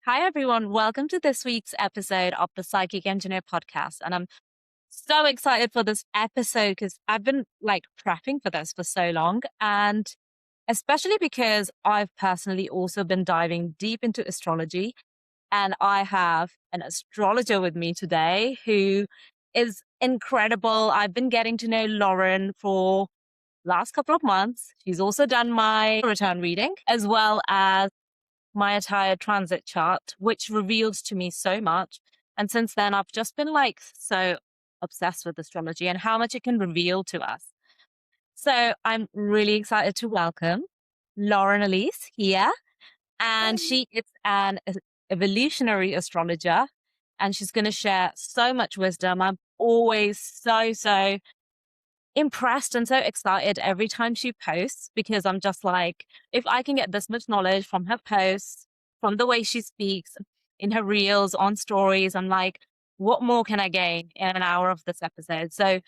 Hi, everyone. Welcome to this week's episode of the Psychic Engineer podcast. And I'm so excited for this episode because I've been prepping for this for so long. And especially because I've personally also been diving deep into astrology. And I have an astrologer with me today who is incredible. I've been getting to know Lauren for last couple of months. She's also done my return reading as well as my entire transit chart, which reveals to me so much. And since then, I've just been so obsessed with astrology and how much it can reveal to us. So I'm really excited to welcome Lauren Alliece here. And Hi. she is an evolutionary astrologer, and she's going to share so much wisdom. I'm always so impressed and so excited every time she posts because I'm just like, if I can get this much knowledge from her posts, from the way she speaks in her reels, on stories, I'm like, what more can I gain in an hour of this episode? So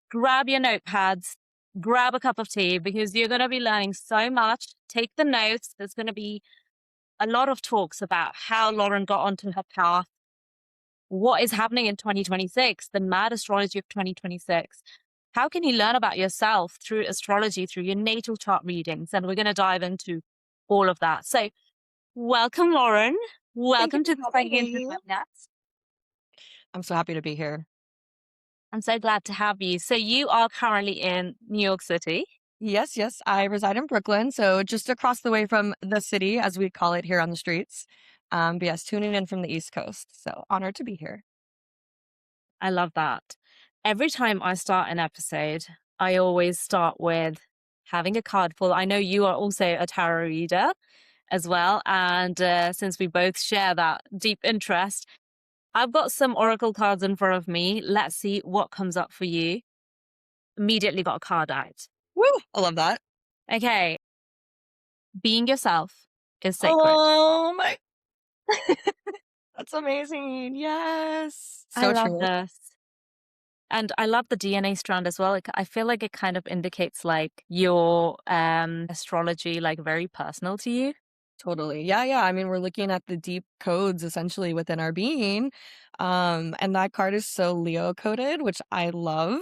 grab your notepads, grab a cup of tea because you're going to be learning so much. Take the notes. There's going to be a lot of talks about how Lauren got onto her path, what is happening in 2026, the mad astrology of 2026. How can you learn about yourself through astrology, through your natal chart readings? And we're going to dive into all of that. So, welcome, Lauren. Thank you Welcome to the for having Psychic Internet me. Podcast. I'm so happy to be here. I'm so glad to have you. So, you are currently in New York City. Yes. I reside in Brooklyn, so just across the way from the city, as we call it here on the streets. But yes, tuning in from the East Coast. So honored to be here. I love that. Every time I start an episode, I always start with having a card pull. I know you are also a tarot reader as well. And since we both share that deep interest, I've got some oracle cards in front of me. Let's see what comes up for you. Immediately got a card out. Woo! I love that. Okay. Being yourself is sacred. Oh my, that's amazing. Yes. I So love true. this. And I love the DNA strand as well. I feel like it kind of indicates your astrology, very personal to you. Totally. Yeah. I mean, we're looking at the deep codes essentially within our being. And that card is so Leo coded, which I love.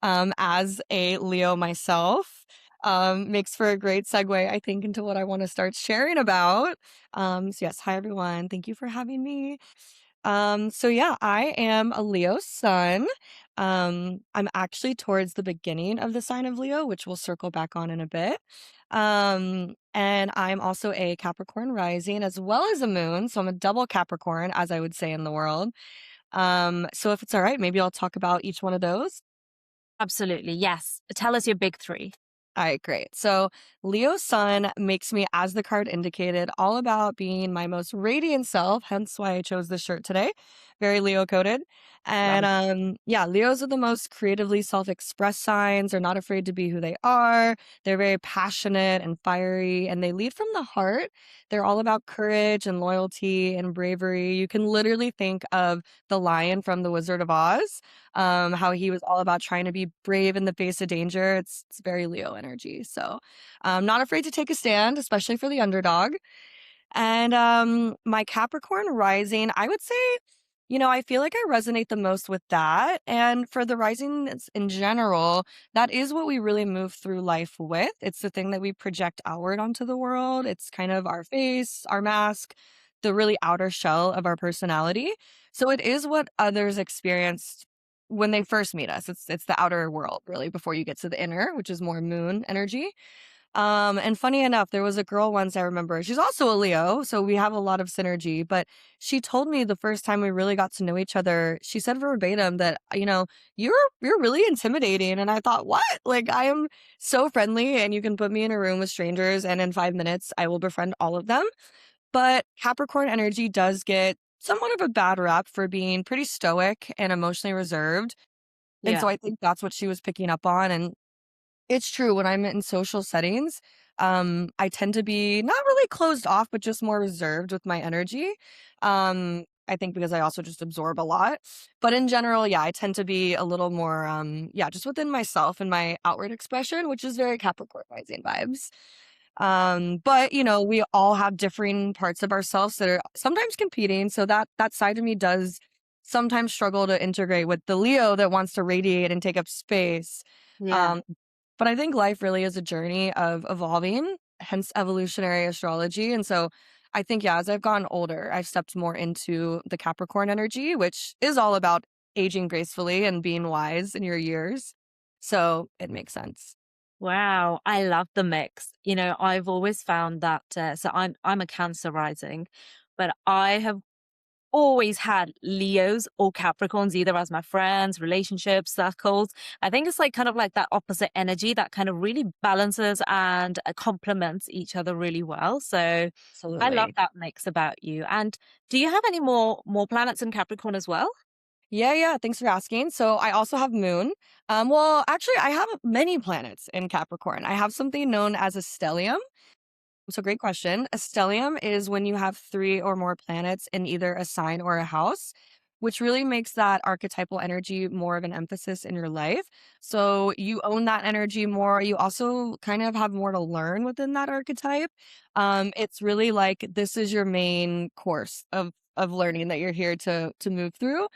As a Leo myself, makes for a great segue, I think, into what I want to start sharing about. So yes, hi everyone. Thank you for having me. So yeah, I am a Leo sun. I'm actually towards the beginning of the sign of Leo, which we'll circle back on in a bit. And I'm also a Capricorn rising as well as a moon. So I'm a double Capricorn, as I would say in the world. So if it's all right, maybe I'll talk about each one of those. Absolutely. Yes. Tell us your big three. All right, great. So Leo sun makes me, as the card indicated, all about being my most radiant self, hence why I chose this shirt today. Very Leo coded. And Love. yeah, Leos are the most creatively self-expressed signs. They're not afraid to be who they are. They're very passionate and fiery, and they lead from the heart. They're all about courage and loyalty and bravery. You can literally think of the lion from The Wizard of Oz, how he was all about trying to be brave in the face of danger. It's very Leo energy. So not afraid to take a stand, especially for the underdog. And my Capricorn rising, I would say, I feel like I resonate the most with that. And for the rising in general, that is what we really move through life with. It's the thing that we project outward onto the world. It's kind of our face, our mask, the really outer shell of our personality. So it is what others experience when they first meet us. It's the outer world, really, before you get to the inner, which is more moon energy. And funny enough, there was a girl once I remember. She's also a Leo, so we have a lot of synergy. But she told me the first time we really got to know each other, she said verbatim that, you're really intimidating. And I thought, what? Like, I am so friendly, and you can put me in a room with strangers, and in 5 minutes, I will befriend all of them. But Capricorn energy does get somewhat of a bad rap for being pretty stoic and emotionally reserved. And so Yeah. I think that's what she was picking up on. And it's true. When I'm in social settings, I tend to be not really closed off, but just more reserved with my energy. I think because I also just absorb a lot. But in general, yeah, I tend to be a little more, just within myself and my outward expression, which is very Capricorn rising vibes. But we all have differing parts of ourselves that are sometimes competing. So that side of me does sometimes struggle to integrate with the Leo that wants to radiate and take up space. Yeah. Um, but I think life really is a journey of evolving, hence evolutionary astrology. And so I think, yeah, as I've gotten older, I've stepped more into the Capricorn energy, which is all about aging gracefully and being wise in your years. So it makes sense. Wow, I love the mix. I've always found that so I'm a Cancer rising, but I have always had Leos or Capricorns either as my friends, relationships, circles. I think it's like kind of like that opposite energy that kind of really balances and complements each other really well. So I love Absolutely. that mix about you. And do you have any more planets in Capricorn as well? Yeah, yeah. Thanks for asking. So I also have Moon. Well, actually, I have many planets in Capricorn. I have something known as a stellium. So great question. A stellium is when you have three or more planets in either a sign or a house, which really makes that archetypal energy more of an emphasis in your life. So you own that energy more. You also kind of have more to learn within that archetype. It's really like this is your main course of learning that you're here to move through.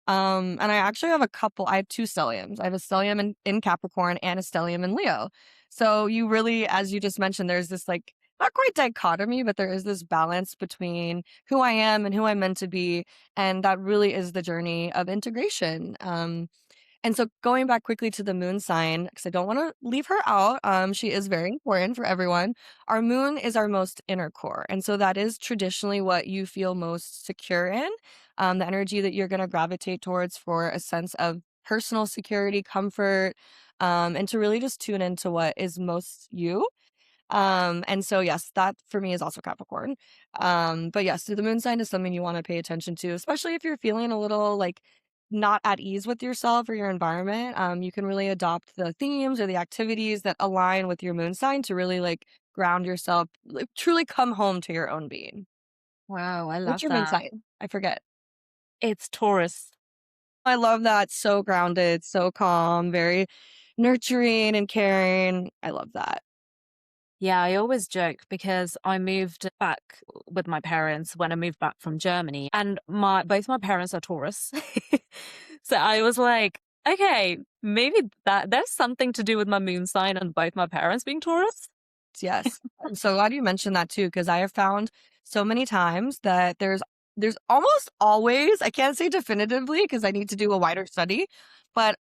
And I actually have a couple. I have two stelliums. I have a stellium in Capricorn and a stellium in Leo. So you really, as you just mentioned, there's this like not quite dichotomy, but there is this balance between who I am and who I'm meant to be. And that really is the journey of integration. And so going back quickly to the moon sign, because I don't want to leave her out, she is very important for everyone. Our moon is our most inner core. And so that is traditionally what you feel most secure in, the energy that you're going to gravitate towards for a sense of personal security, comfort, and to really just tune into what is most you. And so yes, that for me is also Capricorn. But yes, so the moon sign is something you want to pay attention to, especially if you're feeling a little like not at ease with yourself or your environment. You can really adopt the themes or the activities that align with your moon sign to really like ground yourself, like, truly come home to your own being. Wow, I What's love your moon that. sign? I forget. It's Taurus. I love that. So grounded, so calm, very nurturing and caring. I love that. Yeah, I always joke because I moved back with my parents when I moved back from Germany, and my both my parents are Taurus. So I was like, okay, maybe that there's something to do with my moon sign and both my parents being Taurus. Yes. I'm so glad you mentioned that too, because I have found so many times that there's almost always, I can't say definitively because I need to do a wider study, but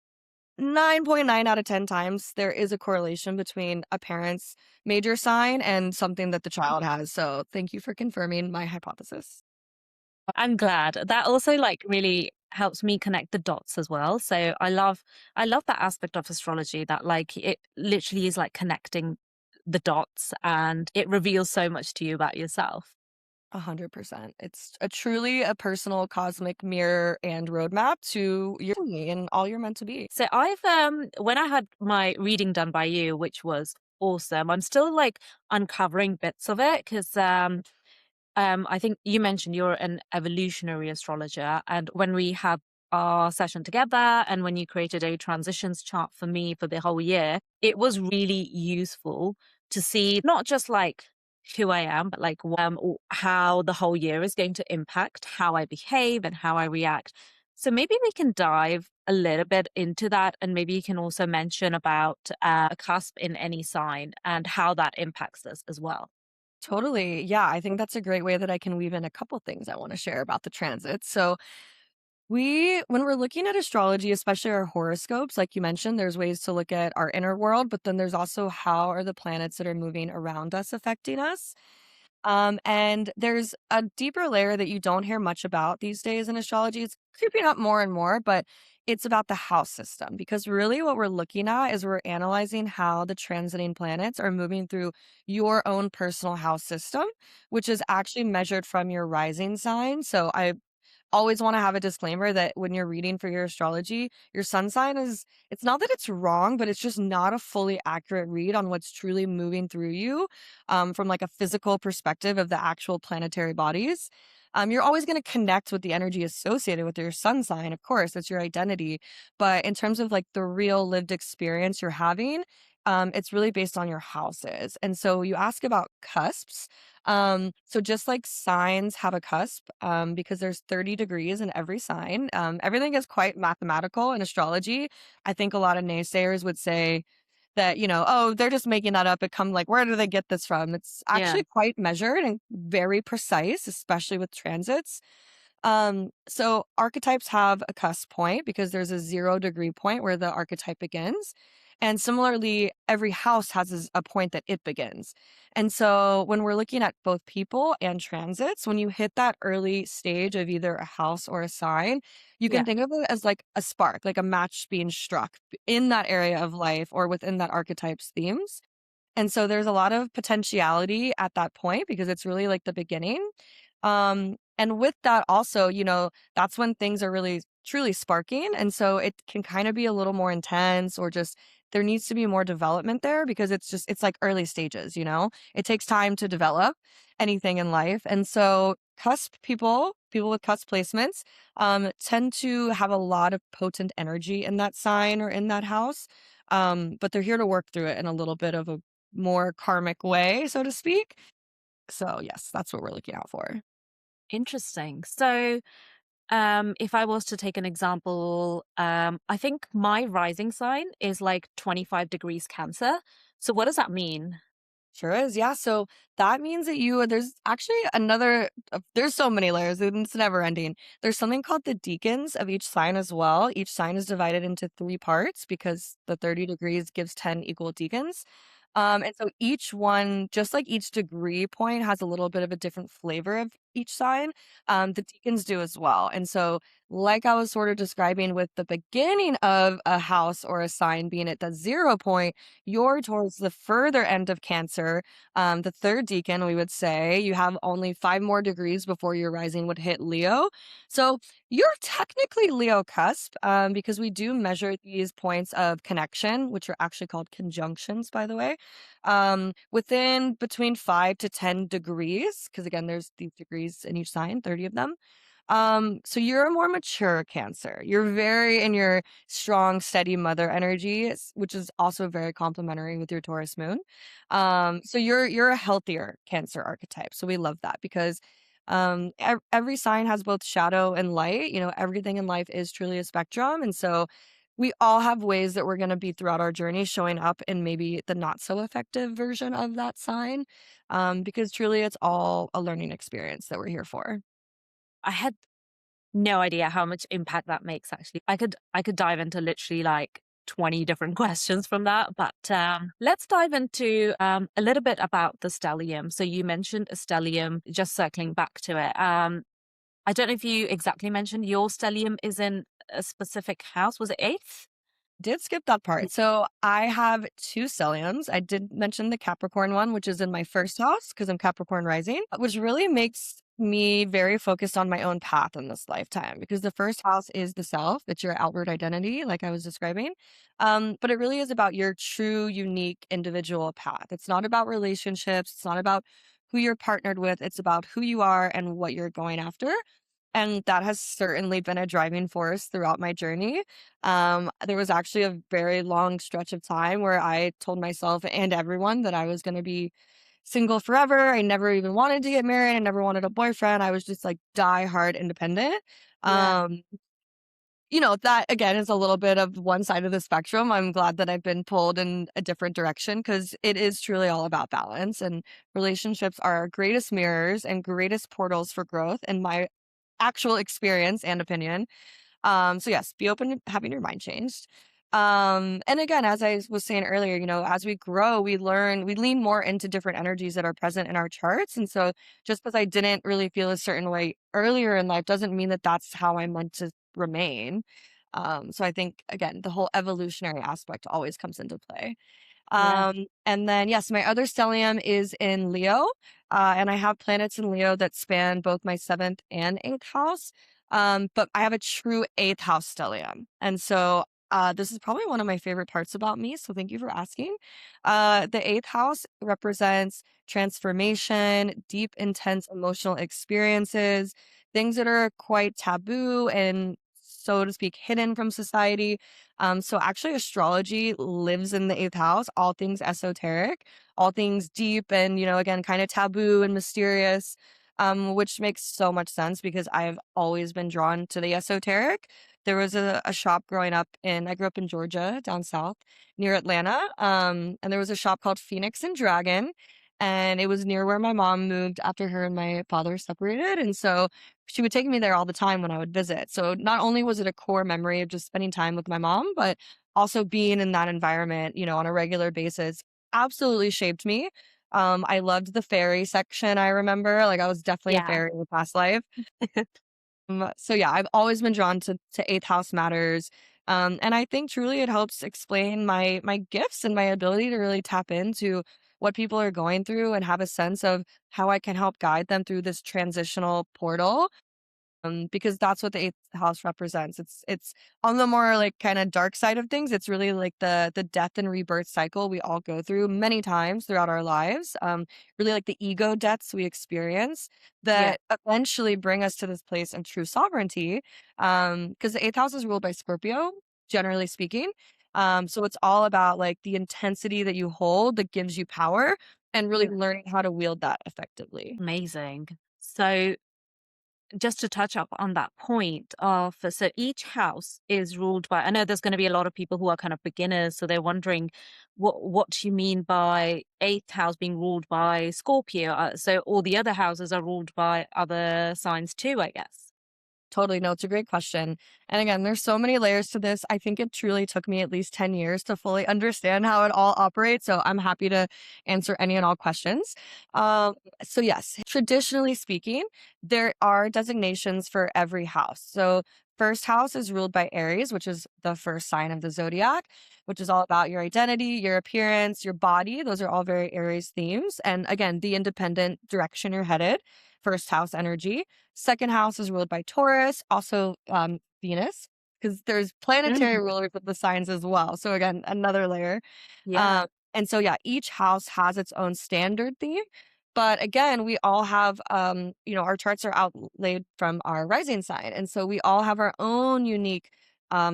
9.9 out of 10 times there is a correlation between a parent's major sign and something that the child has. So thank you for confirming my hypothesis. I'm glad. That also like really helps me connect the dots as well. So I love that aspect of astrology that like it literally is like connecting the dots and it reveals so much to you about yourself. 100%. It's a truly a personal cosmic mirror and roadmap to your and all you're meant to be. So I've when I had my reading done by you, which was awesome, I'm still like uncovering bits of it because I think you mentioned you're an evolutionary astrologer, and when we had our session together, and when you created a transitions chart for me for the whole year, it was really useful to see not just like who I am, but like how the whole year is going to impact how I behave and how I react. So maybe we can dive a little bit into that, and maybe you can also mention about a cusp in any sign and how that impacts us as well. Totally. Yeah, I think that's a great way that I can weave in a couple things I want to share about the transits. So, when we're looking at astrology, especially our horoscopes, like you mentioned, there's ways to look at our inner world, but then there's also how are the planets that are moving around us affecting us. And there's a deeper layer that you don't hear much about these days in astrology. It's creeping up more and more, but it's about the house system because really what we're looking at is we're analyzing how the transiting planets are moving through your own personal house system, which is actually measured from your rising sign. So I always want to have a disclaimer that when you're reading for your astrology, your sun sign is, it's not that it's wrong, but it's just not a fully accurate read on what's truly moving through you from like a physical perspective of the actual planetary bodies. You're always going to connect with the energy associated with your sun sign. Of course, that's your identity. But in terms of like the real lived experience you're having, it's really based on your houses. And so you ask about cusps. So just like signs have a cusp, because there's 30 degrees in every sign. Everything is quite mathematical in astrology. I think a lot of naysayers would say that, oh, they're just making that up. It come like, where do they get this from? It's Yeah. actually quite measured and very precise, especially with transits. So archetypes have a cusp point because there's a 0 degree point where the archetype begins. And similarly, every house has a point that it begins. And so when we're looking at both people and transits, when you hit that early stage of either a house or a sign, you Yeah. can think of it as like a spark, like a match being struck in that area of life or within that archetype's themes. And so there's a lot of potentiality at that point because it's really like the beginning. And with that also, that's when things are really truly sparking. And so it can kind of be a little more intense or just there needs to be more development there because it's like early stages. It takes time to develop anything in life. And so cusp people with cusp placements, tend to have a lot of potent energy in that sign or in that house. But they're here to work through it in a little bit of a more karmic way, so to speak. So yes, that's what we're looking out for. Interesting. So, if I was to take an example, I think my rising sign is like 25 degrees Cancer. So, what does that mean? Sure is. Yeah. So that means that there's actually there's so many layers and it's never ending. There's something called the deacons of each sign as well. Each sign is divided into three parts because the 30 degrees gives 10 equal deacons. And so each one, just like each degree point has a little bit of a different flavor of each sign, the deacons do as well. And so, like I was sort of describing with the beginning of a house or a sign being at the 0 point, you're towards the further end of Cancer. The third deacon, we would say, you have only 5 more degrees before your rising would hit Leo. So you're technically Leo cusp, because we do measure these points of connection, which are actually called conjunctions, by the way, within between 5 to 10 degrees, because again, there's these degrees in each sign, 30 of them. So you're a more mature Cancer. You're very in your strong, steady mother energy, which is also very complementary with your Taurus moon. So you're a healthier Cancer archetype. So we love that because every sign has both shadow and light. Everything in life is truly a spectrum, and so we all have ways that we're going to be throughout our journey showing up in maybe the not so effective version of that sign, because truly it's all a learning experience that we're here for. I had no idea how much impact that makes actually. I could dive into literally like 20 different questions from that, but let's dive into a little bit about the stellium. So you mentioned a stellium, just circling back to it. I don't know if you exactly mentioned your stellium is in a specific house. Was it eighth? Did skip that part. So I have two stelliums. I did mention the Capricorn one, which is in my first house because I'm Capricorn rising, which really makes me very focused on my own path in this lifetime because the first house is the self, it's your outward identity, like I was describing. But it really is about your true, unique individual path. It's not about relationships, it's not about who you're partnered with, it's about who you are and what you're going after. And that has certainly been a driving force throughout my journey. There was actually a very long stretch of time where I told myself and everyone that I was going to be single forever. I never even wanted to get married. I never wanted a boyfriend. I was just like die hard independent. Yeah. Um, that again is a little bit of one side of the spectrum. I'm glad that I've been pulled in a different direction because it is truly all about balance. And relationships are our greatest mirrors and greatest portals for growth, in my actual experience and opinion. So yes, be open to having your mind changed. And again, as I was saying earlier, as we grow, we learn, we lean more into different energies that are present in our charts. And so just because I didn't really feel a certain way earlier in life doesn't mean that that's how I'm meant to remain. So I think again, the whole evolutionary aspect always comes into play. Yeah. And then, yes, my other stellium is in Leo, and I have planets in Leo that span both my seventh and eighth house. But I have a true eighth house stellium. And so, this is probably one of my favorite parts about me. So thank you for asking. The eighth house represents transformation, deep, intense emotional experiences, things that are quite taboo and so to speak, hidden from society. So actually, astrology lives in the eighth house, all things esoteric, all things deep and, again, kind of taboo and mysterious, which makes so much sense because I've always been drawn to the esoteric. There was a shop growing up I grew up in Georgia, down south near Atlanta. And there was a shop called Phoenix and Dragon. And it was near where my mom moved after her and my father separated. And so she would take me there all the time when I would visit. So not only was it a core memory of just spending time with my mom, but also being in that environment, on a regular basis absolutely shaped me. I loved the fairy section, I remember. Like I was definitely a Yeah. fairy in a past life. So yeah, I've always been drawn to eighth house matters. And I think truly it helps explain my gifts and my ability to really tap into what people are going through and have a sense of how I can help guide them through this transitional portal, because that's what the eighth house represents. It's on the more like kind of dark side of things. It's really like the death and rebirth cycle we all go through many times throughout our lives. Really like the ego deaths we experience Yeah. that eventually bring us to this place of true sovereignty. Because the eighth house is ruled by Scorpio, generally speaking. So it's all about like the intensity that you hold that gives you power and really Yeah. learning how to wield that effectively. Amazing. So just to touch up on that point of so each house is ruled by, I know there's going to be a lot of people who are kind of beginners, so they're wondering what do you mean by eighth house being ruled by Scorpio? So all the other houses are ruled by other signs too, I guess. Totally. No, it's a great question. And again, there's so many layers to this. I think it truly took me at least 10 years to fully understand how it all operates. So I'm happy to answer any and all questions. So, yes, traditionally speaking, there are designations for every house. So, first house is ruled by Aries, which is the first sign of the zodiac, which is all about your identity, your appearance, your body. Those are all very Aries themes. And again, the independent direction you're headed, first house energy. Second house is ruled by Taurus, also Venus, because there's planetary Mhm. rulers with the signs as well. So again, another layer. Yeah. And so yeah, each house has its own standard theme. But again, we all have our charts are outlaid from our rising sign. And so we all have our own unique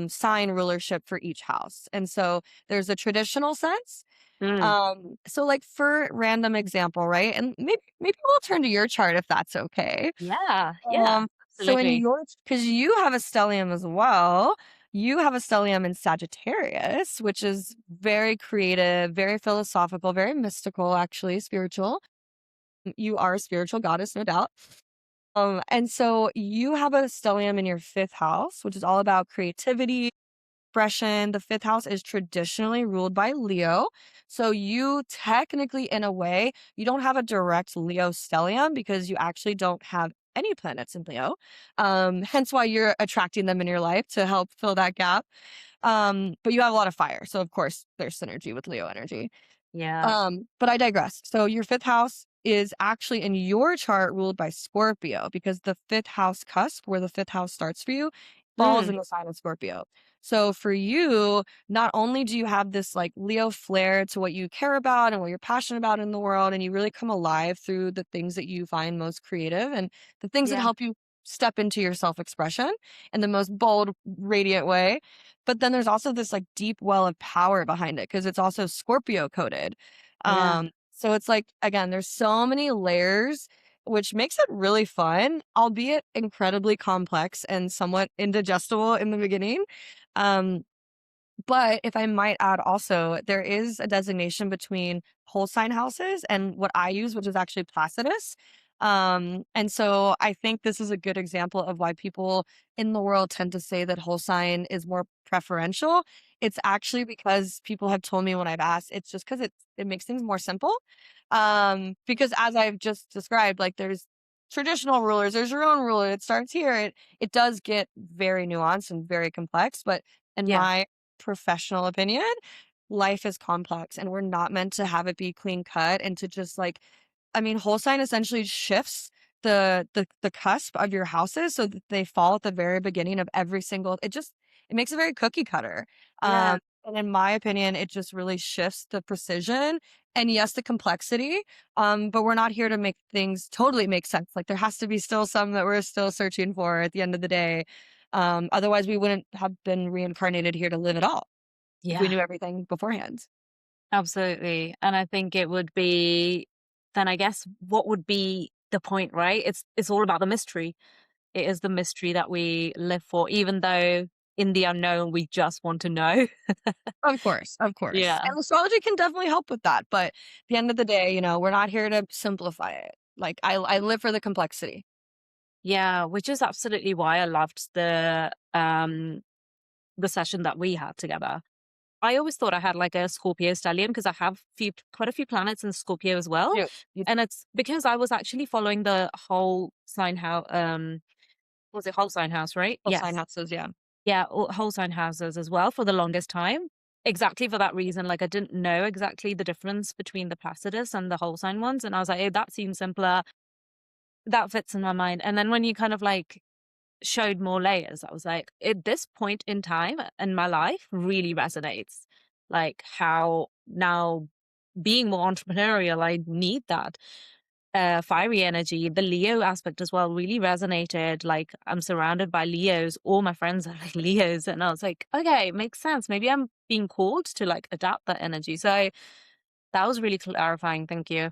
sign rulership for each house. And so there's a traditional sense. Mm. So like for random example, right? And maybe we'll turn to your chart if that's okay. Yeah. Yeah. So in Absolutely. yours, because you have a stellium as well, you have a stellium in Sagittarius, which is very creative, very philosophical, very mystical, actually, spiritual. You are a spiritual goddess, no doubt. And so you have a stellium in your fifth house, which is all about creativity, expression. The fifth house is traditionally ruled by Leo. So you technically, in a way, you don't have a direct Leo stellium because you actually don't have any planets in Leo. Hence why you're attracting them in your life to help fill that gap. But you have a lot of fire. So of course there's synergy with Leo energy. Yeah. But I digress. So your fifth house is actually in your chart ruled by Scorpio because the fifth house cusp, where the fifth house starts for you, falls Mm. in the sign of Scorpio. So for you, not only do you have this like Leo flair to what you care about and what you're passionate about in the world, and you really come alive through the things that you find most creative and the things that Yeah. help you step into your self expression in the most bold, radiant way. But then there's also this like deep well of power behind it because it's also Scorpio coded. Yeah. So it's like, again, there's so many layers, which makes it really fun, albeit incredibly complex and somewhat indigestible in the beginning. Um, but if I might add also, there is a designation between whole sign houses and what I use, which is actually Placidus. And so I think this is a good example of why people in the world tend to say that whole sign is more preferential. It's actually because people have told me when I've asked, it's just because it makes things more simple. Because as I've just described, like there's traditional rulers, there's your own ruler, it starts here. It does get very nuanced and very complex, but in Yeah. my professional opinion, life is complex and we're not meant to have it be clean cut and to just like, I mean, whole sign essentially shifts the cusp of your houses so that they fall at the very beginning of every single it makes it very cookie cutter. Yeah. And in my opinion, it just really shifts the precision and yes, the complexity. But we're not here to make things totally make sense. Like there has to be still some that we're still searching for at the end of the day. Otherwise, we wouldn't have been reincarnated here to live at all if we Yeah, knew everything beforehand. absolutely. And I think it would be then I guess what would be the point, right? It's all about the mystery. It is the mystery that we live for, even though in the unknown we just want to know. Of course, of course. Yeah. And astrology can definitely help with that. But at the end of the day, we're not here to simplify it. Like I live for the complexity. Yeah, which is absolutely why I loved the session that we had together. I always thought I had like a Scorpio stellium because I have quite a few planets in Scorpio as well. You And it's because I was actually following the whole sign house was it whole sign house, right? sign Yes. houses, yeah. Yeah, whole sign houses as well for the longest time. Exactly for that reason. Like I didn't know exactly the difference between the Placidus and the whole sign ones. And I was like, hey, that seems simpler. That fits in my mind. And then when you kind of like showed more layers, I was like, at this point in time in my life really resonates. Like how now being more entrepreneurial, I need that fiery energy. The Leo aspect as well really resonated. Like I'm surrounded by Leos. All my friends are like Leos. And I was like, okay, it makes sense. Maybe I'm being called to like adapt that energy. So that was really clarifying. Thank you.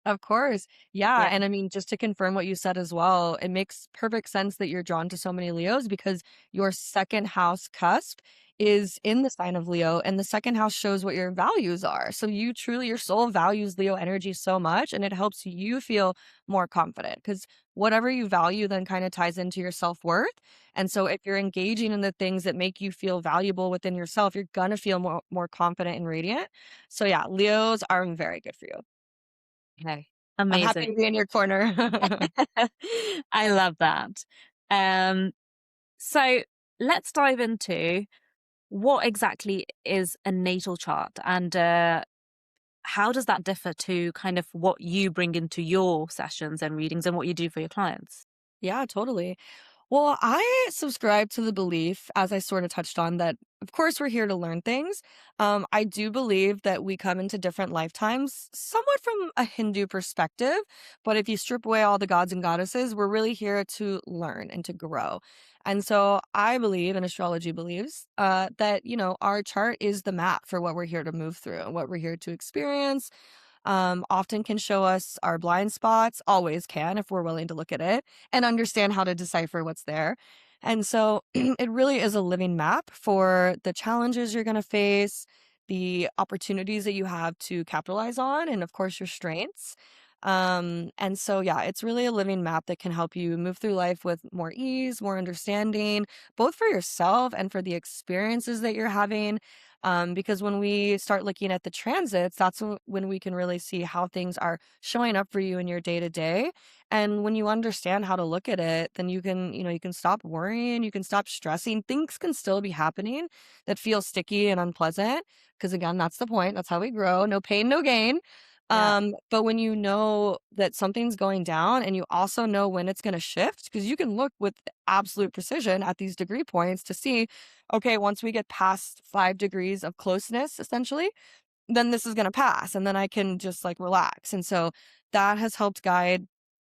Of course. Yeah. Yeah. And I mean, just to confirm what you said as well, it makes perfect sense that you're drawn to so many Leos because your second house cusp is in the sign of Leo, and the second house shows what your values are. So you truly, your soul values Leo energy so much, and it helps you feel more confident because whatever you value then kind of ties into your self worth. And so if you're engaging in the things that make you feel valuable within yourself, you're going to feel more confident and radiant. So yeah, Leos are very good for you. Okay. I'm happy to Amazing. be in your corner. I love that. Um, so let's dive into what exactly is a natal chart and how does that differ to kind of what you bring into your sessions and readings and what you do for your clients? Yeah, totally. Well, I subscribe to the belief, as I sort of touched on, that of course we're here to learn things. I do believe that we come into different lifetimes, somewhat from a Hindu perspective. But if you strip away all the gods and goddesses, we're really here to learn and to grow. And so I believe, and astrology believes, that, our chart is the map for what we're here to move through and what we're here to experience, often can show us our blind spots, always can if we're willing to look at it and understand how to decipher what's there. And so it really is a living map for the challenges you're going to face, the opportunities that you have to capitalize on, and of course, your strengths. And so, yeah, it's really a living map that can help you move through life with more ease, more understanding, both for yourself and for the experiences that you're having. Because when we start looking at the transits, that's when we can really see how things are showing up for you in your day to day. And when you understand how to look at it, then you can stop worrying, you can stop stressing. Things can still be happening that feel sticky and unpleasant. Because again, that's the point. That's how we grow. No pain, no gain. Yeah. But when you know that something's going down and you also know when it's going to shift, because you can look with absolute precision at these degree points to see, okay, once we get past 5 degrees of closeness, essentially, then this is going to pass. And then I can just like relax. And so that has helped guide,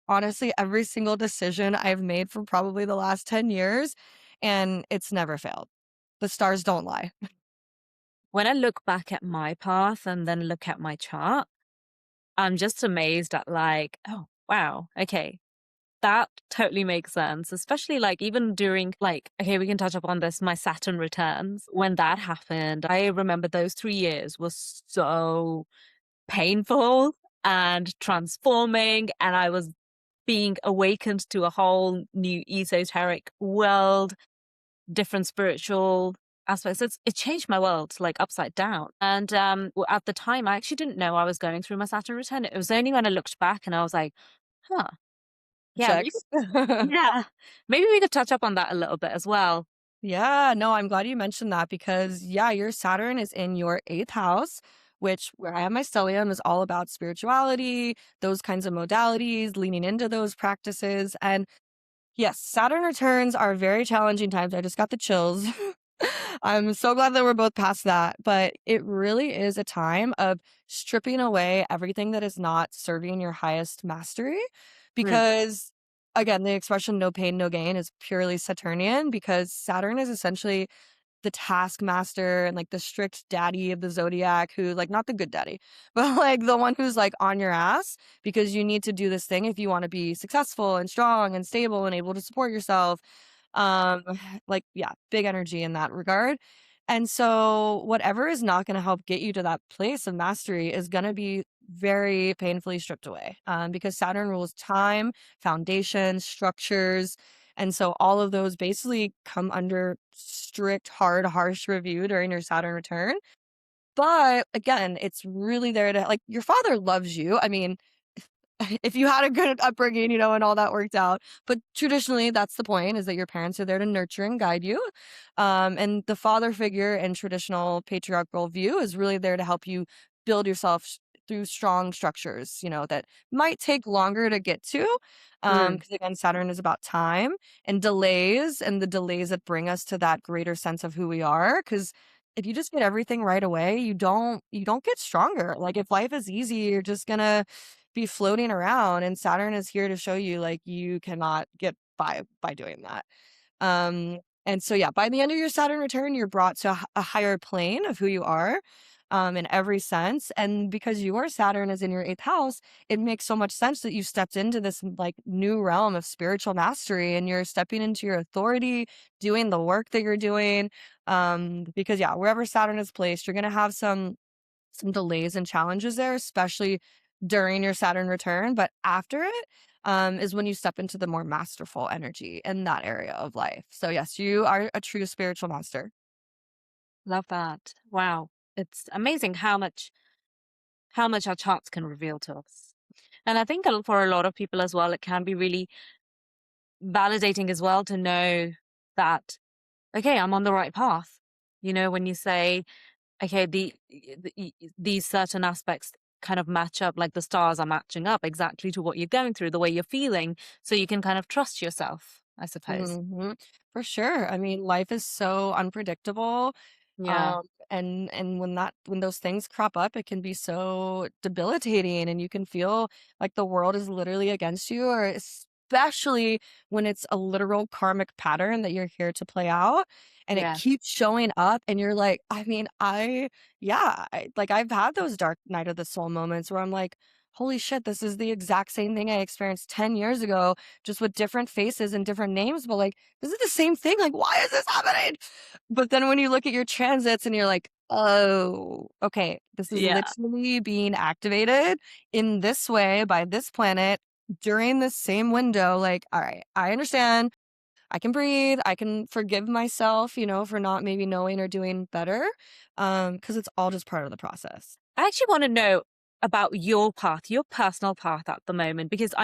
honestly, every single decision I've made for probably the last 10 years. And it's never failed. The stars don't lie. When I look back at my path and then look at my chart, I'm just amazed at like, oh, wow, okay. That totally makes sense, especially like even during like, okay, we can touch upon this, my Saturn returns. When that happened, I remember those 3 years was so painful and transforming, and I was being awakened to a whole new esoteric world, different spiritual aspects. It changed my world like upside down. And at the time, I actually didn't know I was going through my Saturn return. It was only when I looked back and I was like, huh, yeah, maybe, Checks. yeah, maybe we could touch up on that a little bit as well. Yeah, no, I'm glad you mentioned that because, yeah, your Saturn is in your eighth house, which where I have my stellium is all about spirituality, those kinds of modalities, leaning into those practices. And yes, Saturn returns are very challenging times. I just got the chills. I'm so glad that we're both past that. But it really is a time of stripping away everything that is not serving your highest mastery Mm, because. again, the expression "no pain, no gain" is purely Saturnian because Saturn is essentially the taskmaster and, like, the strict daddy of the zodiac who, like, not the good daddy, but, like, the one who's, like, on your ass because you need to do this thing if you wanna be successful and strong and stable and able to support yourself. Um, like, yeah, big energy in that regard. And so whatever is not gonna help get you to that place of mastery is gonna be very painfully stripped away, because Saturn rules time, foundations, structures, and so all of those basically come under strict, hard, harsh review during your Saturn return. But again, it's really there to like your father loves you. I mean, if you had a good upbringing, and all that worked out. But traditionally, that's the point is that your parents are there to nurture and guide you. And the father figure in traditional patriarchal view is really there to help you build yourself through strong structures, that might take longer to get to. Mm, Because again, Saturn is about time and the delays that bring us to that greater sense of who we are. Because if you just get everything right away, you don't get stronger. Like if life is easy, you're just gonna be floating around and Saturn is here to show you like you cannot get by doing that. And so yeah, by the end of your Saturn return, you're brought to a higher plane of who you are. In every sense. And because your Saturn is in your eighth house, it makes so much sense that you stepped into this like new realm of spiritual mastery and you're stepping into your authority, doing the work that you're doing. Because yeah, wherever Saturn is placed, you're gonna have some delays and challenges there, especially during your Saturn return. But after it, is when you step into the more masterful energy in that area of life. So, yes, you are a true spiritual master. love that. Wow. It's amazing how much our charts can reveal to us. And I think for a lot of people as well, it can be really validating as well to know that, okay, I'm on the right path. When you say, okay, these certain aspects kind of match up, like the stars are matching up exactly to what you're going through, the way you're feeling, so you can kind of trust yourself, I suppose. Mhm. For sure. I mean, life is so unpredictable. Yeah. And when those things crop up, it can be so debilitating and you can feel like the world is literally against you, or especially when it's a literal karmic pattern that you're here to play out and it Yeah. keeps showing up and you're like, I mean, like I've had those dark night of the soul moments where I'm like, holy shit, this is the exact same thing I experienced 10 years ago, just with different faces and different names, but like, this is the same thing. Like, why is this happening? But then when you look at your transits and you're like, "Oh, okay, this is Yeah. literally being activated in this way by this planet during this same window." Like, all right, I understand. I can breathe. I can forgive myself, for not maybe knowing or doing better. Because it's all just part of the process. I actually want to know about your path, your personal path at the moment, because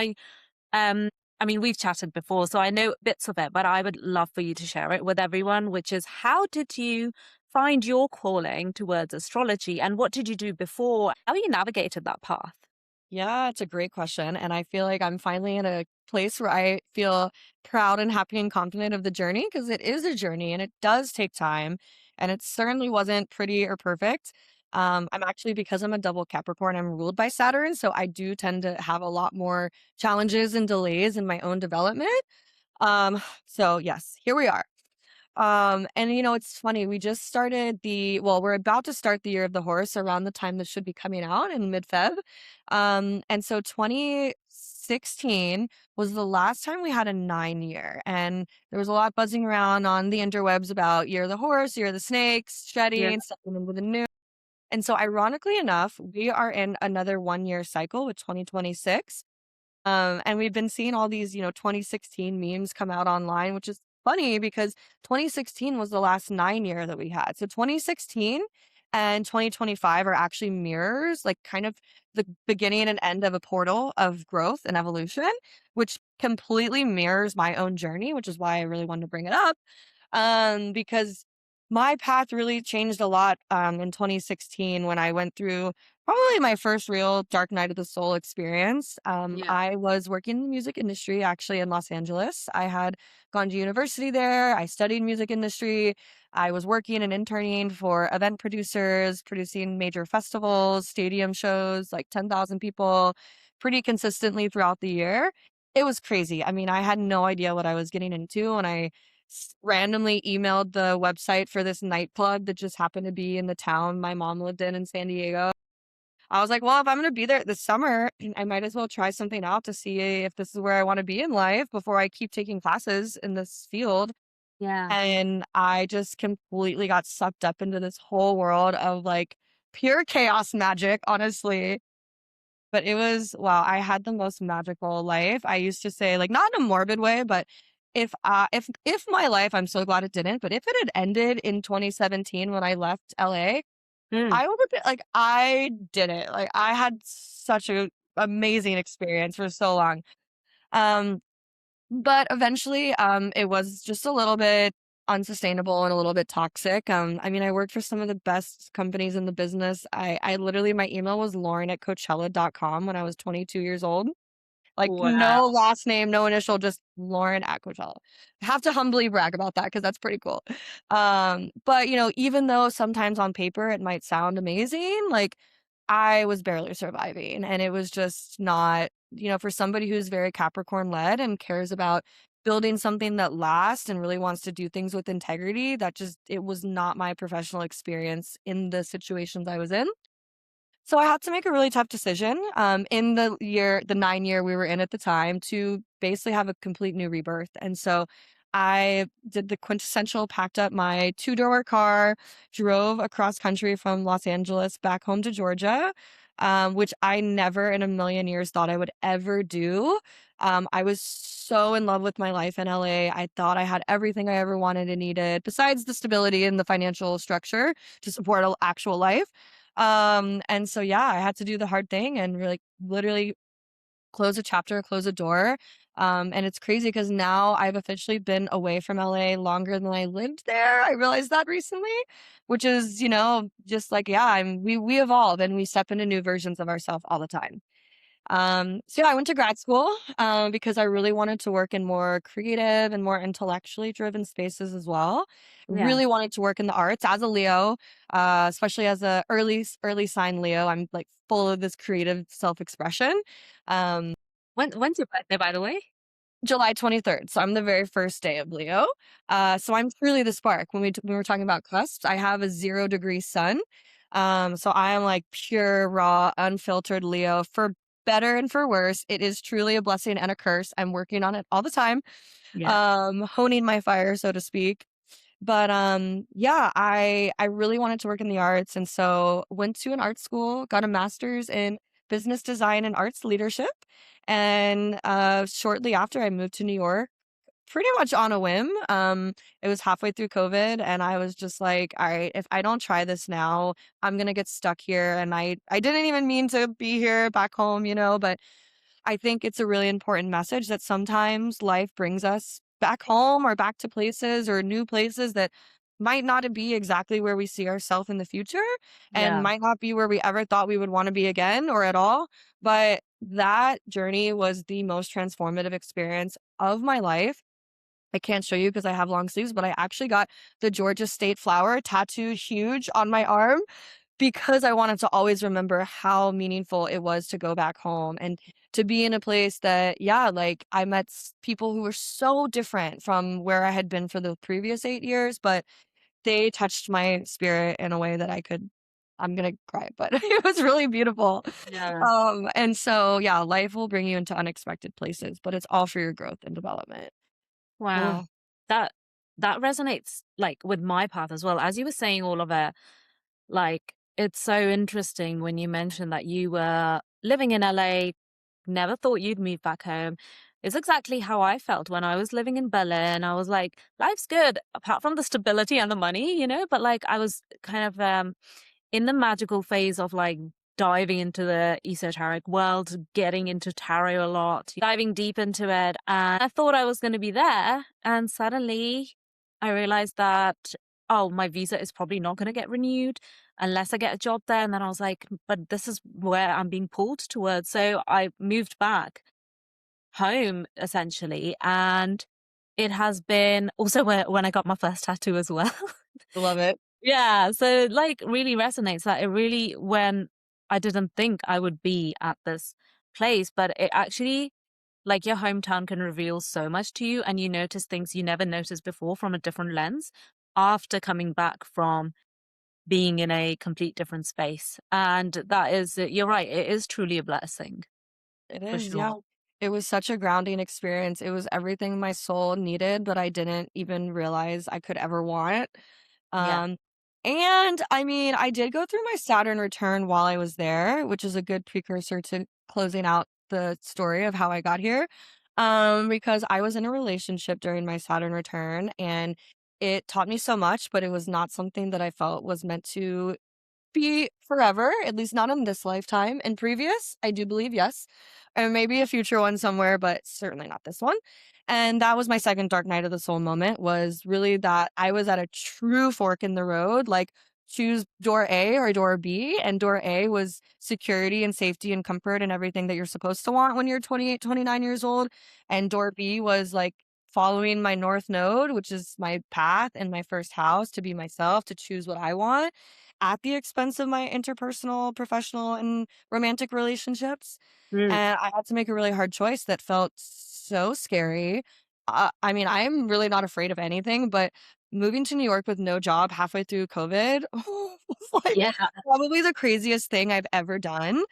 um, I mean, we've chatted before, so I know bits of it, but I would love for you to share it with everyone, which is how did you find your calling towards astrology and what did you do before? How you navigated that path? Yeah, it's a great question. And I feel like I'm finally in a place where I feel proud and happy and confident of the journey because it is a journey and it does take time. And it certainly wasn't pretty or perfect. I'm actually, because I'm a double Capricorn, I'm ruled by Saturn. So I do tend to have a lot more challenges and delays in my own development. So yes, here we are. And it's funny, we just started we're about to start the year of the horse around the time this should be coming out in mid-Feb. And so 2016 was the last time we had a 9 year. And there was a lot buzzing around on the interwebs about year of the horse, year of the snakes, Yeah. shedding, stepping into the new. And so ironically enough, we are in another 1 year cycle with 2026. And we've been seeing all these, 2016 memes come out online, which is funny because 2016 was the last 9 year that we had. So 2016 and 2025 are actually mirrors, like kind of the beginning and end of a portal of growth and evolution, which completely mirrors my own journey, which is why I really wanted to bring it up. Because my path really changed a lot in 2016 when I went through probably my first real dark night of the soul experience. Yeah. I was working in the music industry actually in Los Angeles. I had gone to university there. I studied music industry. I was working and interning for event producers, producing major festivals, stadium shows, like 10,000 people pretty consistently throughout the year. it was crazy. I mean, I had no idea what I was getting into, and I randomly emailed the website for this nightclub that just happened to be in the town my mom lived in San Diego. I was like, well, if I'm going to be there this summer, I might as well try something out to see if this is where I want to be in life before I keep taking classes in this field. Yeah. And I just completely got sucked up into this whole world of like pure chaos magic, honestly. But it was, wow, I had the most magical life. I used to say, like, not in a morbid way, but if my life, I'm so glad it didn't, but if it had ended in 2017 when I left LA, Mm. I would have been like, I did it. Like, I had such a amazing experience for so long. Um, but eventually, it was just a little bit unsustainable and a little bit toxic. I mean, I worked for some of the best companies in the business. I literally, my email was Lauren@Coachella.com when I was 22 years old. Like, Wow. no last name, no initial, just Lauren at Coachella. I have to humbly brag about that because that's pretty cool. But, even though sometimes on paper it might sound amazing, like, I was barely surviving, and it was just not, for somebody who's very Capricorn led and cares about building something that lasts and really wants to do things with integrity, that just it was not my professional experience in the situations I was in. So I had to make a really tough decision, in the 9 year we were in at the time, to basically have a complete new rebirth. And so I did the quintessential, packed up my two-door car, drove across country from Los Angeles back home to Georgia, which I never in a million years thought I would ever do. I was so in love with my life in LA. I thought I had everything I ever wanted and needed, besides the stability and the financial structure to support an actual life. And so, yeah, I had to do the hard thing and really literally close a chapter, close a door. And it's crazy because now I've officially been away from LA longer than I lived there. I realized that recently, which is, just like, yeah, we evolve and we step into new versions of ourselves all the time. So yeah, I went to grad school because I really wanted to work in more creative and more intellectually driven spaces as well. Yeah. Really wanted to work in the arts as a Leo, especially as a early sign Leo. I'm like full of this creative self expression. Um, When's your birthday, by the way? July 23rd. So I'm the very first day of Leo. So I'm truly the spark. When we're talking about cusps, I have a 0 degree sun. So I am like pure, raw, unfiltered Leo. For better and for worse, it is truly a blessing and a curse. I'm working on it all the time, Yeah. honing my fire, so to speak. But yeah, I really wanted to work in the arts, and so went to an art school, got a master's in business design and arts leadership. And shortly after, I moved to New York pretty much on a whim. It was halfway through COVID, and I was just like, all right, if I don't try this now, I'm gonna get stuck here. And I didn't even mean to be here back home, but I think it's a really important message that sometimes life brings us back home or back to places or new places that might not be exactly where we see ourselves in the future, and Yeah. might not be where we ever thought we would want to be again or at all. But that journey was the most transformative experience of my life. I can't show you because I have long sleeves, but I actually got the Georgia State flower tattooed huge on my arm because I wanted to always remember how meaningful it was to go back home and to be in a place that, yeah, like I met people who were so different from where I had been for the previous 8 years, but they touched my spirit in a way that I'm gonna cry, but it was really beautiful. Yeah. And so, yeah, life will bring you into unexpected places, but it's all for your growth and development. Wow. Ugh. That that resonates like with my path as well. As you were saying all of it, like it's so interesting when you mentioned that you were living in LA, never thought you'd move back home. It's exactly how I felt when I was living in Berlin. I was like, life's good, apart from the stability and the money, but like I was kind of in the magical phase of like diving into the esoteric world, getting into tarot a lot, diving deep into it. And I thought I was going to be there. And suddenly I realized that, oh, my visa is probably not going to get renewed unless I get a job there. And then I was like, but this is where I'm being pulled towards. So I moved back home essentially. And it has been also when I got my first tattoo as well. Love it. Yeah, so it, like, really resonates that it really when I didn't think I would be at this place, but it actually Like your hometown can reveal so much to you, and you notice things you never noticed before from a different lens after coming back from being in a complete different space. And that is, you're right, it is truly a blessing It for is, yeah. sure. It was such a grounding experience. It was everything my soul needed, but I didn't even realize I could ever want. Yeah. Um, and I mean, I did go through my Saturn return while I was there, which is a good precursor to closing out the story of how I got here. Because I was in a relationship during my Saturn return and it taught me so much, but it was not something that I felt was meant to be forever, at least not in this lifetime. In previous, I do believe, yes. And maybe a future one somewhere, but certainly not this one. And that was my second dark night of the soul moment, was really that I was at a true fork in the road, like choose door A or door B. And door A was security and safety and comfort and everything that you're supposed to want when you're 28, 29 years old. And door B was like following my north node, which is my path and my first house, to be myself, to choose what I want at the expense of my interpersonal, professional, and romantic relationships. Mm. And I had to make a really hard choice that felt so scary. I mean, I'm really not afraid of anything, but moving to New York with no job halfway through COVID was like Yeah. probably the craziest thing I've ever done.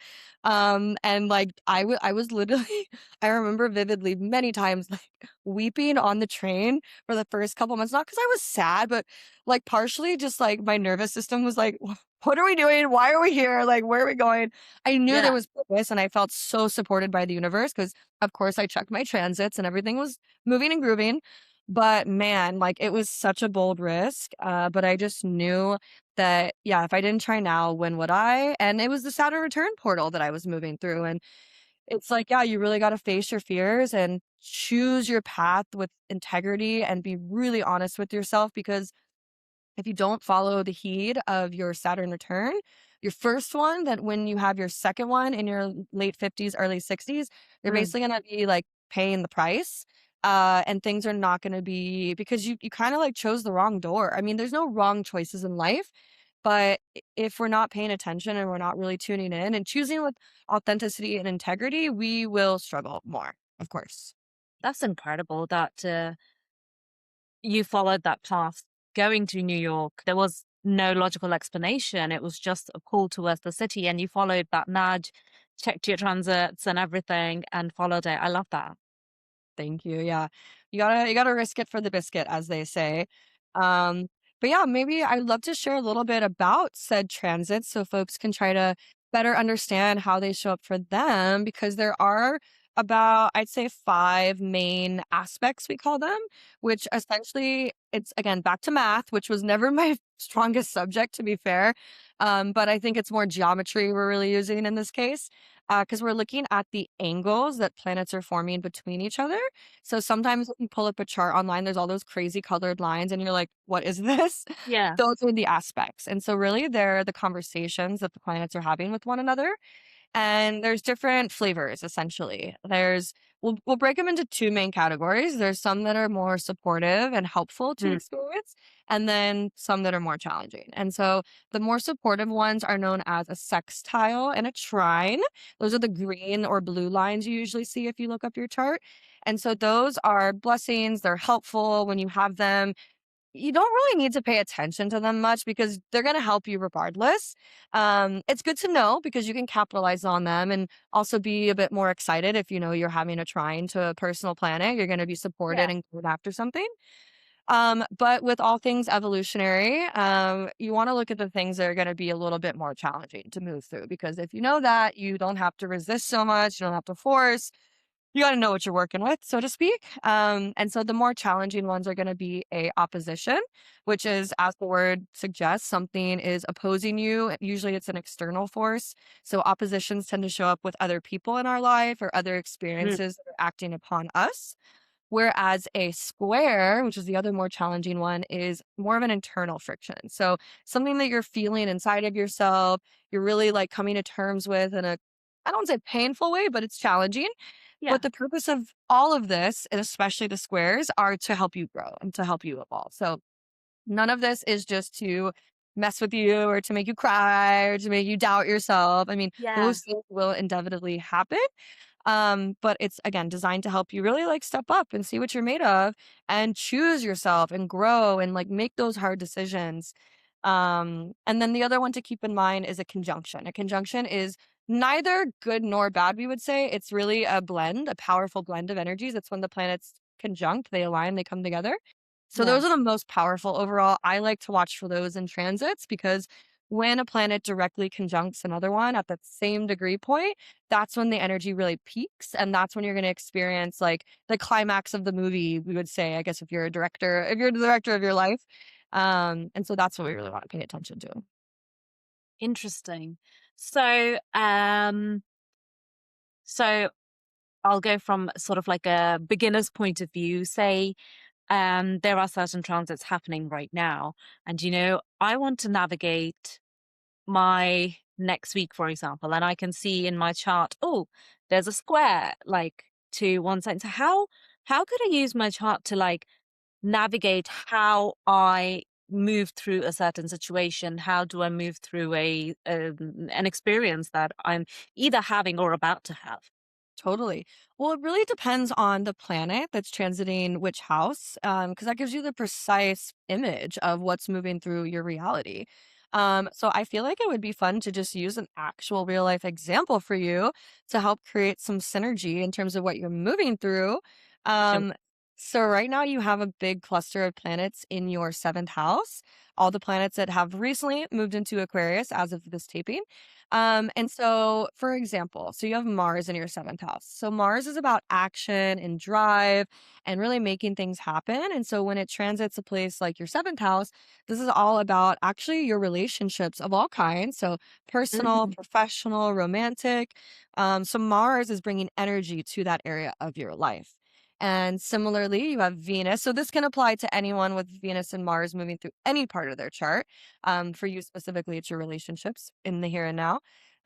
And like I was literally, I remember vividly many times like weeping on the train for the first couple months, not because I was sad, but like partially just like my nervous system was like, what are we doing? Why are we here? Like, where are we going? I knew there Yeah. was purpose and I felt so supported by the universe because, of course, I checked my transits and everything was moving and grooving. But man, like it was such a bold risk. But I just knew that, yeah, if I didn't try now, when would I? And it was the Saturn return portal that I was moving through. And it's like, yeah, you really got to face your fears and choose your path with integrity and be really honest with yourself because if you don't follow the heed of your Saturn return, your first one, that when you have your second one in your late 50s, early 60s, you're Mm. basically going to be like paying the price. And things are not going to be because you kind of like chose the wrong door. I mean, there's no wrong choices in life, but if we're not paying attention and we're not really tuning in and choosing with authenticity and integrity, we will struggle more, of course. That's incredible that you followed that path going to New York. There was no logical explanation. It was just a pull towards the city, and you followed that nudge, checked your transits and everything, and followed it. I love that. Thank you. Yeah. You gotta risk it for the biscuit, as they say. Um, but yeah, maybe I'd love to share a little bit about said transits so folks can try to better understand how they show up for them because there are about, I'd say, five main aspects we call them, which essentially it's again back to math, which was never my strongest subject, to be fair. But I think it's more geometry we're really using in this case because we're looking at the angles that planets are forming between each other. So sometimes when you pull up a chart online, there's all those crazy colored lines, and you're like, what is this? Yeah. Those are the aspects. And so, really, they're the conversations that the planets are having with one another. And there's different flavors essentially. We'll break them into two main categories. There's some that are more supportive and helpful to Mm. experience, and then some that are more challenging. And so the more supportive ones are known as a sextile and a trine. Those are the green or blue lines you usually see if you look up your chart. And so those are blessings, they're helpful when you have them. You don't really need to pay attention to them much because they're going to help you regardless. It's good to know because you can capitalize on them and also be a bit more excited if you know you're having a trine to a personal planet. You're going to be Yeah. supported and going after something. But with all things evolutionary, you want to look at the things that are going to be a little bit more challenging to move through because if you know that, you don't have to resist so much, you don't have to force, you gotta know what you're working with, so to speak. And so the more challenging ones are gonna be a opposition, which is, as the word suggests, something is opposing you. Usually it's an external force. So oppositions tend to show up with other people in our life or other Mm. experiences that are acting upon us. Whereas a square, which is the other more challenging one, is more of an internal friction. So something that you're feeling inside of yourself, you're really like coming to terms with in a, I don't say painful way, but it's challenging. Yeah. But the purpose of all of this, and especially the squares, are to help you grow and to help you evolve. So none of this is just to mess with you or to make you cry or to make you doubt yourself. I mean, Yeah. those things will inevitably happen. But it's again designed to help you really like step up and see what you're made of and choose yourself and grow and like make those hard decisions. And then the other one to keep in mind is a conjunction. A conjunction is neither good nor bad, we would say. It's really a blend, a powerful blend of energies. It's when the planets conjunct, they align, they come together. So Yeah. those are the most powerful overall. I like to watch for those in transits because when a planet directly conjuncts another one at that same degree point, that's when the energy really peaks. And that's when you're going to experience like the climax of the movie, we would say, I guess, if you're the director of your life. And so that's what we really want to pay attention to. Interesting. So, so I'll go from sort of like a beginner's point of view. Say, there are certain transits happening right now, and I want to navigate my next week, for example, and I can see in my chart, oh, there's a square like to one side. So how could I use my chart to like navigate how I move through a certain situation? How do I move through an experience that I'm either having or about to have? Totally. Well, it really depends on the planet that's transiting which house, because that gives you the precise image of what's moving through your reality. So I feel like it would be fun to just use an actual real life example for you to help create some synergy in terms of what you're moving through. Sure. Um, so right now you have a big cluster of planets in your seventh house, all the planets that have recently moved into Aquarius as of this taping. And so, for example, so you have Mars in your seventh house. So Mars is about action and drive and really making things happen. And so when it transits a place like your seventh house, this is all about actually your relationships of all kinds. So personal, Mhm. professional, romantic. So Mars is bringing energy to that area of your life. And similarly, you have Venus. So this can apply to anyone with Venus and Mars moving through any part of their chart. For you specifically, it's your relationships in the here and now.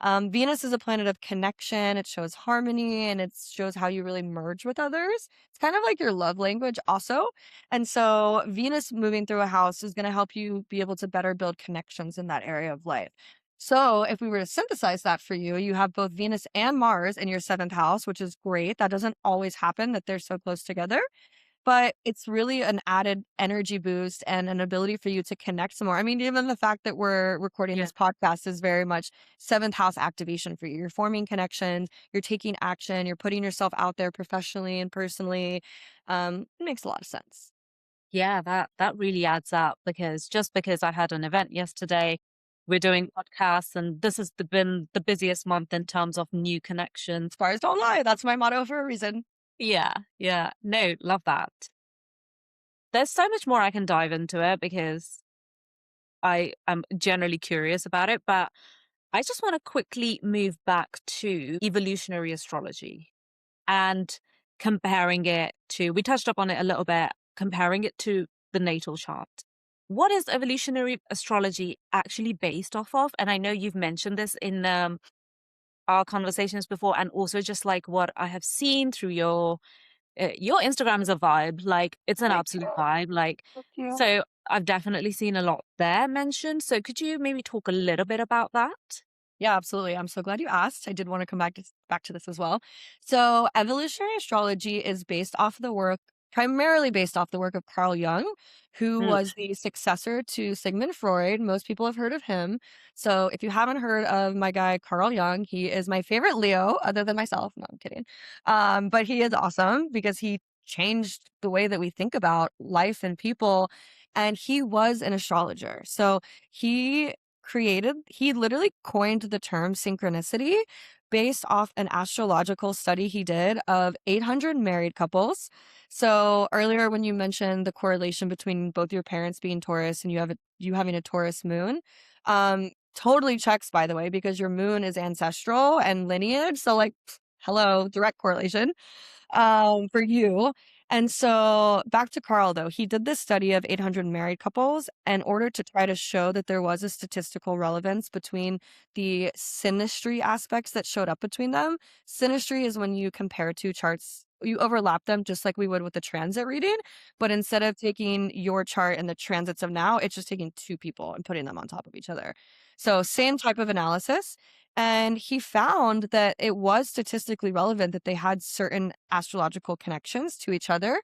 Venus is a planet of connection. It shows harmony and it shows how you really merge with others. It's kind of like your love language, also. And so, Venus moving through a house is going to help you be able to better build connections in that area of life. So, if we were to synthesize that for you, you have both Venus and Mars in your seventh house, which is great. That doesn't always happen that they're so close together, but it's really an added energy boost and an ability for you to connect some more. I mean, even the fact that we're recording Yeah. this podcast is very much seventh house activation for you. You're forming connections, you're taking action, you're putting yourself out there professionally and personally. It makes a lot of sense. Yeah, that really adds up because just because I had an event yesterday, we're doing podcasts, and this has been the busiest month in terms of new connections. Stars don't lie. That's my motto for a reason. Yeah, yeah. No, love that. There's so much more I can dive into it because I am generally curious about it, but I just want to quickly move back to evolutionary astrology and comparing it to, we touched up on it a little bit, comparing it to the natal chart. What is evolutionary astrology actually based off of? And I know you've mentioned this in our conversations before, and also just like what I have seen through your Instagram is a vibe. Like it's an Thank absolute vibe. Like, you. so I've definitely seen a lot there mentioned. So could you maybe talk a little bit about that? Yeah, absolutely. I'm so glad you asked. I did want to come back to this as well. So, evolutionary astrology is primarily based off the work of Carl Jung, who Mm. was the successor to Sigmund Freud. Most people have heard of him. So, if you haven't heard of my guy Carl Jung, he is my favorite Leo, other than myself. No, I'm kidding. But he is awesome because he changed the way that we think about life and people. And he was an astrologer. So he he literally coined the term synchronicity based off an astrological study he did of 800 married couples. So earlier when you mentioned the correlation between both your parents being Taurus and you having a Taurus moon, totally checks by the way because your moon is ancestral and lineage. So like hello, direct correlation for you. And so back to Carl, though, he did this study of 800 married couples in order to try to show that there was a statistical relevance between the synastry aspects that showed up between them. Synastry is when you compare two charts, you overlap them just like we would with the transit reading. But instead of taking your chart and the transits of now, it's just taking two people and putting them on top of each other. So, same type of analysis. And he found that it was statistically relevant that they had certain astrological connections to each other.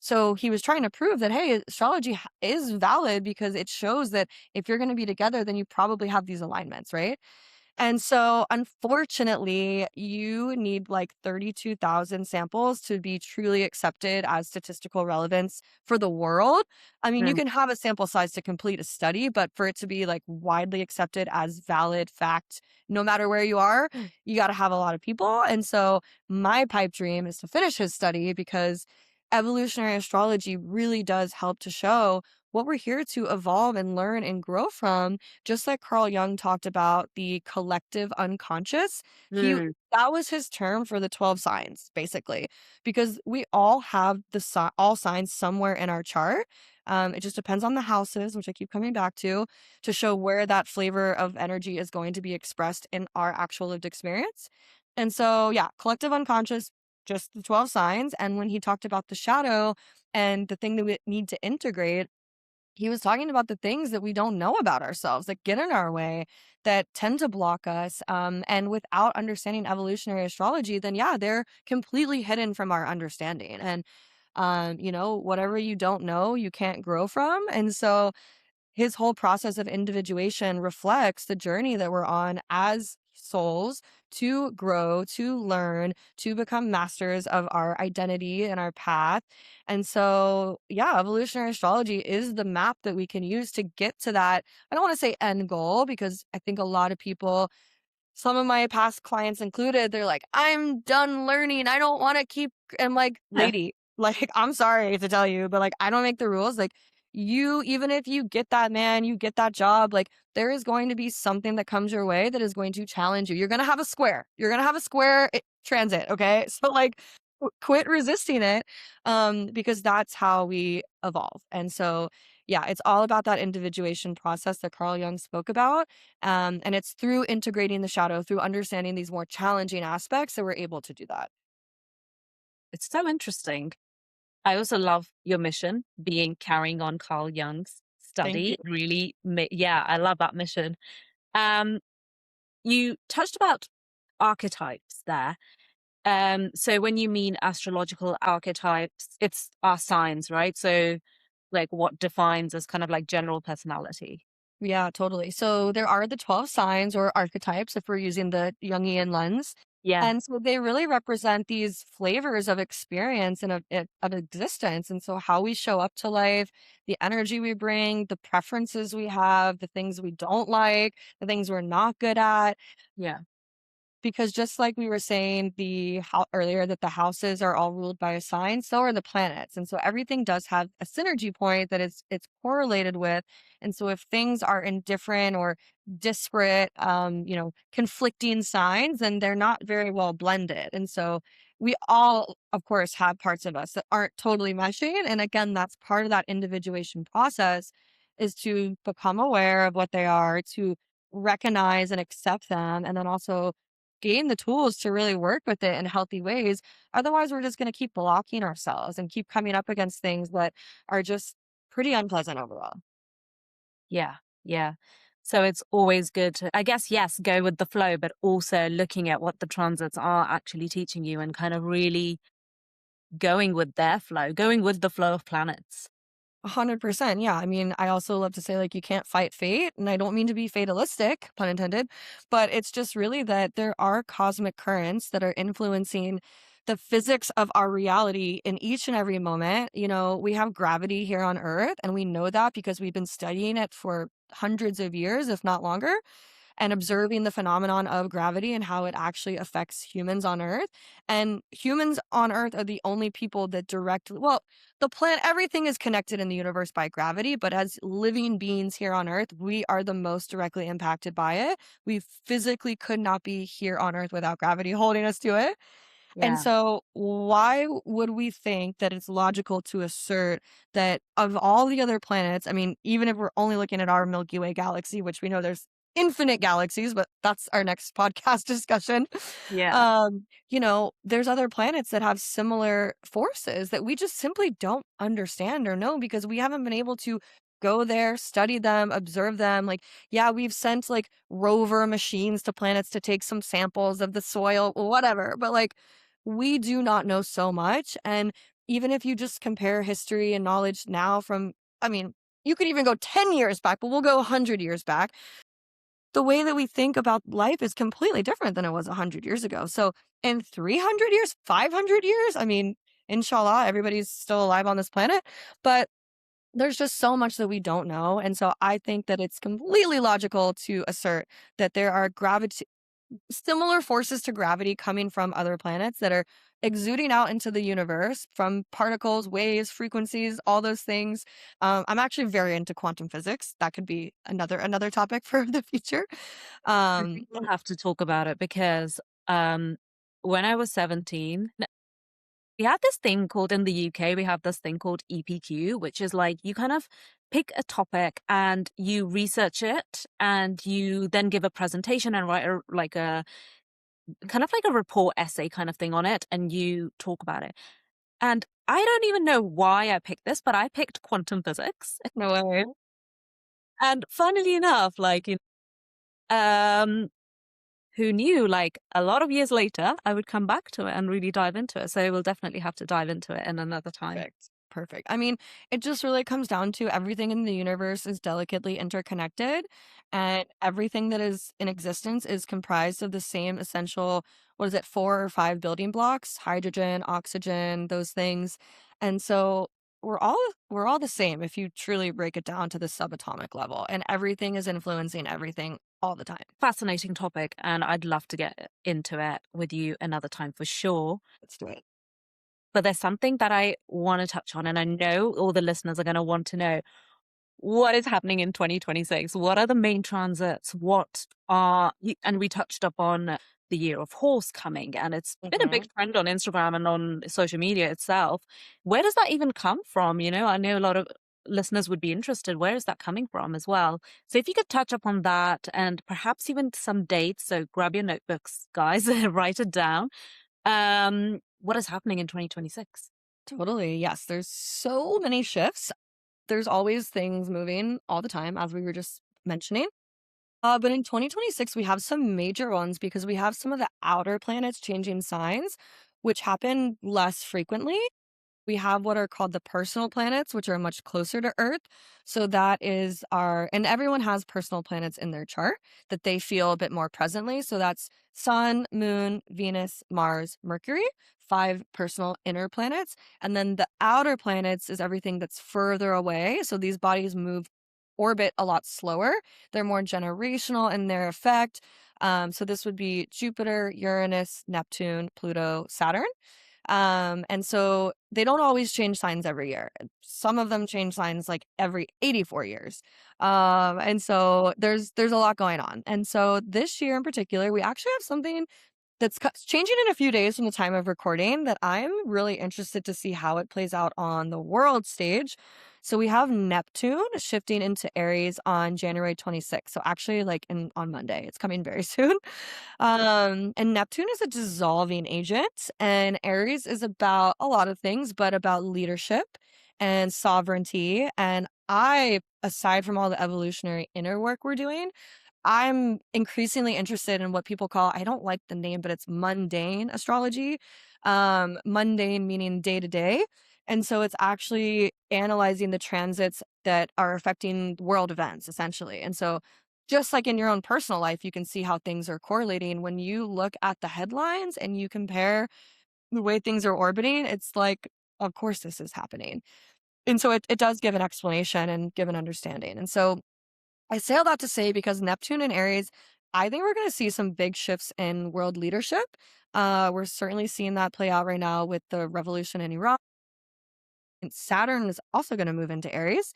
So he was trying to prove that, hey, astrology is valid because it shows that if you're going to be together, then you probably have these alignments, right? And so, unfortunately, you need like 32,000 samples to be truly accepted as statistical relevance for the world. I mean, you Mm. can have a sample size to complete a study, but for it to be like widely accepted as valid fact, no matter where you are, you got to have a lot of people. And so, my pipe dream is to finish his study because evolutionary astrology really does help to show what we're here to evolve and learn and grow from. Just like Carl Jung talked about the collective unconscious, he Mm. that was his term for the 12 signs, basically, because we all have all signs somewhere in our chart. It just depends on the houses, which I keep coming back to show where that flavor of energy is going to be expressed in our actual lived experience. And so, yeah, collective unconscious, just the 12 signs. And when he talked about the shadow and the thing that we need to integrate, he was talking about the things that we don't know about ourselves that get in our way, that tend to block us. And without understanding evolutionary astrology, then yeah, they're completely hidden from our understanding. And, whatever you don't know, you can't grow from. And so his whole process of individuation reflects the journey that we're on as souls to grow, to learn, to become masters of our identity and our path. And so, yeah, evolutionary astrology is the map that we can use to get to that. I don't want to say end goal because I think a lot of people, some of my past clients included, they're like, "I'm done learning. I don't wanna keep." I'm like, "Lady, like, I'm sorry to tell you, but, like, I don't make the rules." Like, you even if you get that man, you get that job, like, there is going to be something that comes your way that is going to challenge you. You're gonna have a square. You're gonna have a square transit, okay? So, like, quit resisting it, because that's how we evolve. And so, yeah, it's all about that individuation process that Carl Jung spoke about. And it's through integrating the shadow, through understanding these more challenging aspects that we're able to do that. It's so interesting. I also love your mission being carrying on Carl Jung's Thank you. study. Really, yeah, I love that mission. Um, you touched about archetypes there. So when you mean astrological archetypes, it's our signs, right? So like what defines as kind of like general personality. Yeah, totally. So there are the 12 signs or archetypes if we're using the Jungian lens. Yeah, And so they really represent these flavors of experience and of existence. And so how we show up to life, the energy we bring, the preferences we have, the things we don't like, the things we're not good at. yeah, Because just like we were saying earlier that the houses are all ruled by a sign, so are the planets. And so everything does have a synergy point that it's correlated with. And so if things are in different or disparate, conflicting signs, then they're not very well blended. And so we all, of course, have parts of us that aren't totally meshing. And again, that's part of that individuation process is to become aware of what they are, to recognize and accept them, and then also gain the tools to really work with it in healthy ways. Otherwise, we're just going to keep blocking ourselves and keep coming up against things that are just pretty unpleasant overall. yeah, yeah. So it's always good to, I guess, yes, go with the flow, but also looking at what the transits are actually teaching you and kind of really going with their flow, going with the flow of planets. 100%. Yeah. I mean, I also love to say, like, you can't fight fate. And I don't mean to be fatalistic, pun intended, but it's just really that there are cosmic currents that are influencing the physics of our reality in each and every moment. We have gravity here on Earth, and we know that because we've been studying it for hundreds of years, if not longer, and observing the phenomenon of gravity and how it actually affects humans on Earth. And humans on Earth are the only people that directly, well, the planet, everything is connected in the universe by gravity, but as living beings here on Earth, we are the most directly impacted by it. We physically could not be here on Earth without gravity holding us to it. And Yeah. so, why would we think that it's logical to assert that of all the other planets, I mean, even if we're only looking at our Milky Way galaxy, which we know there's infinite galaxies, but that's our next podcast discussion. Yeah. There's other planets that have similar forces that we just simply don't understand or know because we haven't been able to go there, study them, observe them. Like, yeah, we've sent like rover machines to planets to take some samples of the soil, whatever, but like we do not know so much. And even if you just compare history and knowledge now from, I mean, you could even go 10 years back, but we'll go 100 years back. The way that we think about life is completely different than it was 100 years ago. So, in 300 years, 500 years, I mean, inshallah, everybody's still alive on this planet. But there's just so much that we don't know. And so I think that it's completely logical to assert that there are similar forces to gravity coming from other planets that are exuding out into the universe from particles, waves, frequencies, all those things. I'm actually very into quantum physics. That could be another topic for the future. I Um, think we'll have to talk about it because um, when I was 17, we had this thing called in the UK, we have this thing called EPQ, which is like you kind of pick a topic and you research it and you then give a presentation and write like a kind of like a report essay kind of thing on it and you talk about it. And I don't even know why I picked this, but I picked quantum physics. no way. And funnily enough, like, um, who knew, like a lot of years later, I would come back to it and really dive into it. So we'll definitely have to dive into it in another time. Perfect. Perfect. I mean, it just really comes down to everything in the universe is delicately interconnected, and everything that is in existence is comprised of the same essential, what is it, 4 or 5 building blocks, hydrogen, oxygen, those things. And so we're all the same if you truly break it down to the subatomic level, and everything is influencing everything all the time. Fascinating topic. And I'd love to get into it with you another time for sure. Let's do it. But there's something that I want to touch on, and I know all the listeners are going to want to know. What is happening in 2026? What are the main transits? And we touched upon the year of horse coming, and it's been a big Mhm. trend on Instagram and on social media itself. Where does that even come from? I know a lot of listeners would be interested. Where is that coming from as well? So if you could touch upon that and perhaps even some dates. So grab your notebooks, guys, write it down. What is happening in 2026? Totally. Yes, there's so many shifts. There's always things moving all the time, as we were just mentioning. But in 2026, we have some major ones because we have some of the outer planets changing signs, which happen less frequently. We have what are called the personal planets, which are much closer to Earth. So that is and everyone has personal planets in their chart that they feel a bit more presently. So that's Sun, Moon, Venus, Mars, Mercury, 5 personal inner planets. And then the outer planets is everything that's further away. So these bodies orbit a lot slower. They're more generational in their effect. So this would be Jupiter, Uranus, Neptune, Pluto, Saturn. And so they don't always change signs every year. Some of them change signs like every 84 years. And so there's a lot going on. And so this year in particular, we actually have something that's changing in a few days from the time of recording that I'm really interested to see how it plays out on the world stage. So we have Neptune shifting into Aries on January 26th. So actually like on Monday, it's coming very soon. And Neptune is a dissolving agent, and Aries is about a lot of things, but about leadership and sovereignty. And aside from all the evolutionary inner work we're doing, I'm increasingly interested in what people call, I don't like the name, but it's mundane astrology. Mundane meaning day to day. And so it's actually analyzing the transits that are affecting world events, essentially. And so just like in your own personal life, you can see how things are correlating. When you look at the headlines and you compare the way things are orbiting, it's like, of course, this is happening. And so it does give an explanation and give an understanding. And so I say all that to say because Neptune and Aries, I think we're going to see some big shifts in world leadership. We're certainly seeing that play out right now with the revolution in Iran. And Saturn is also going to move into Aries.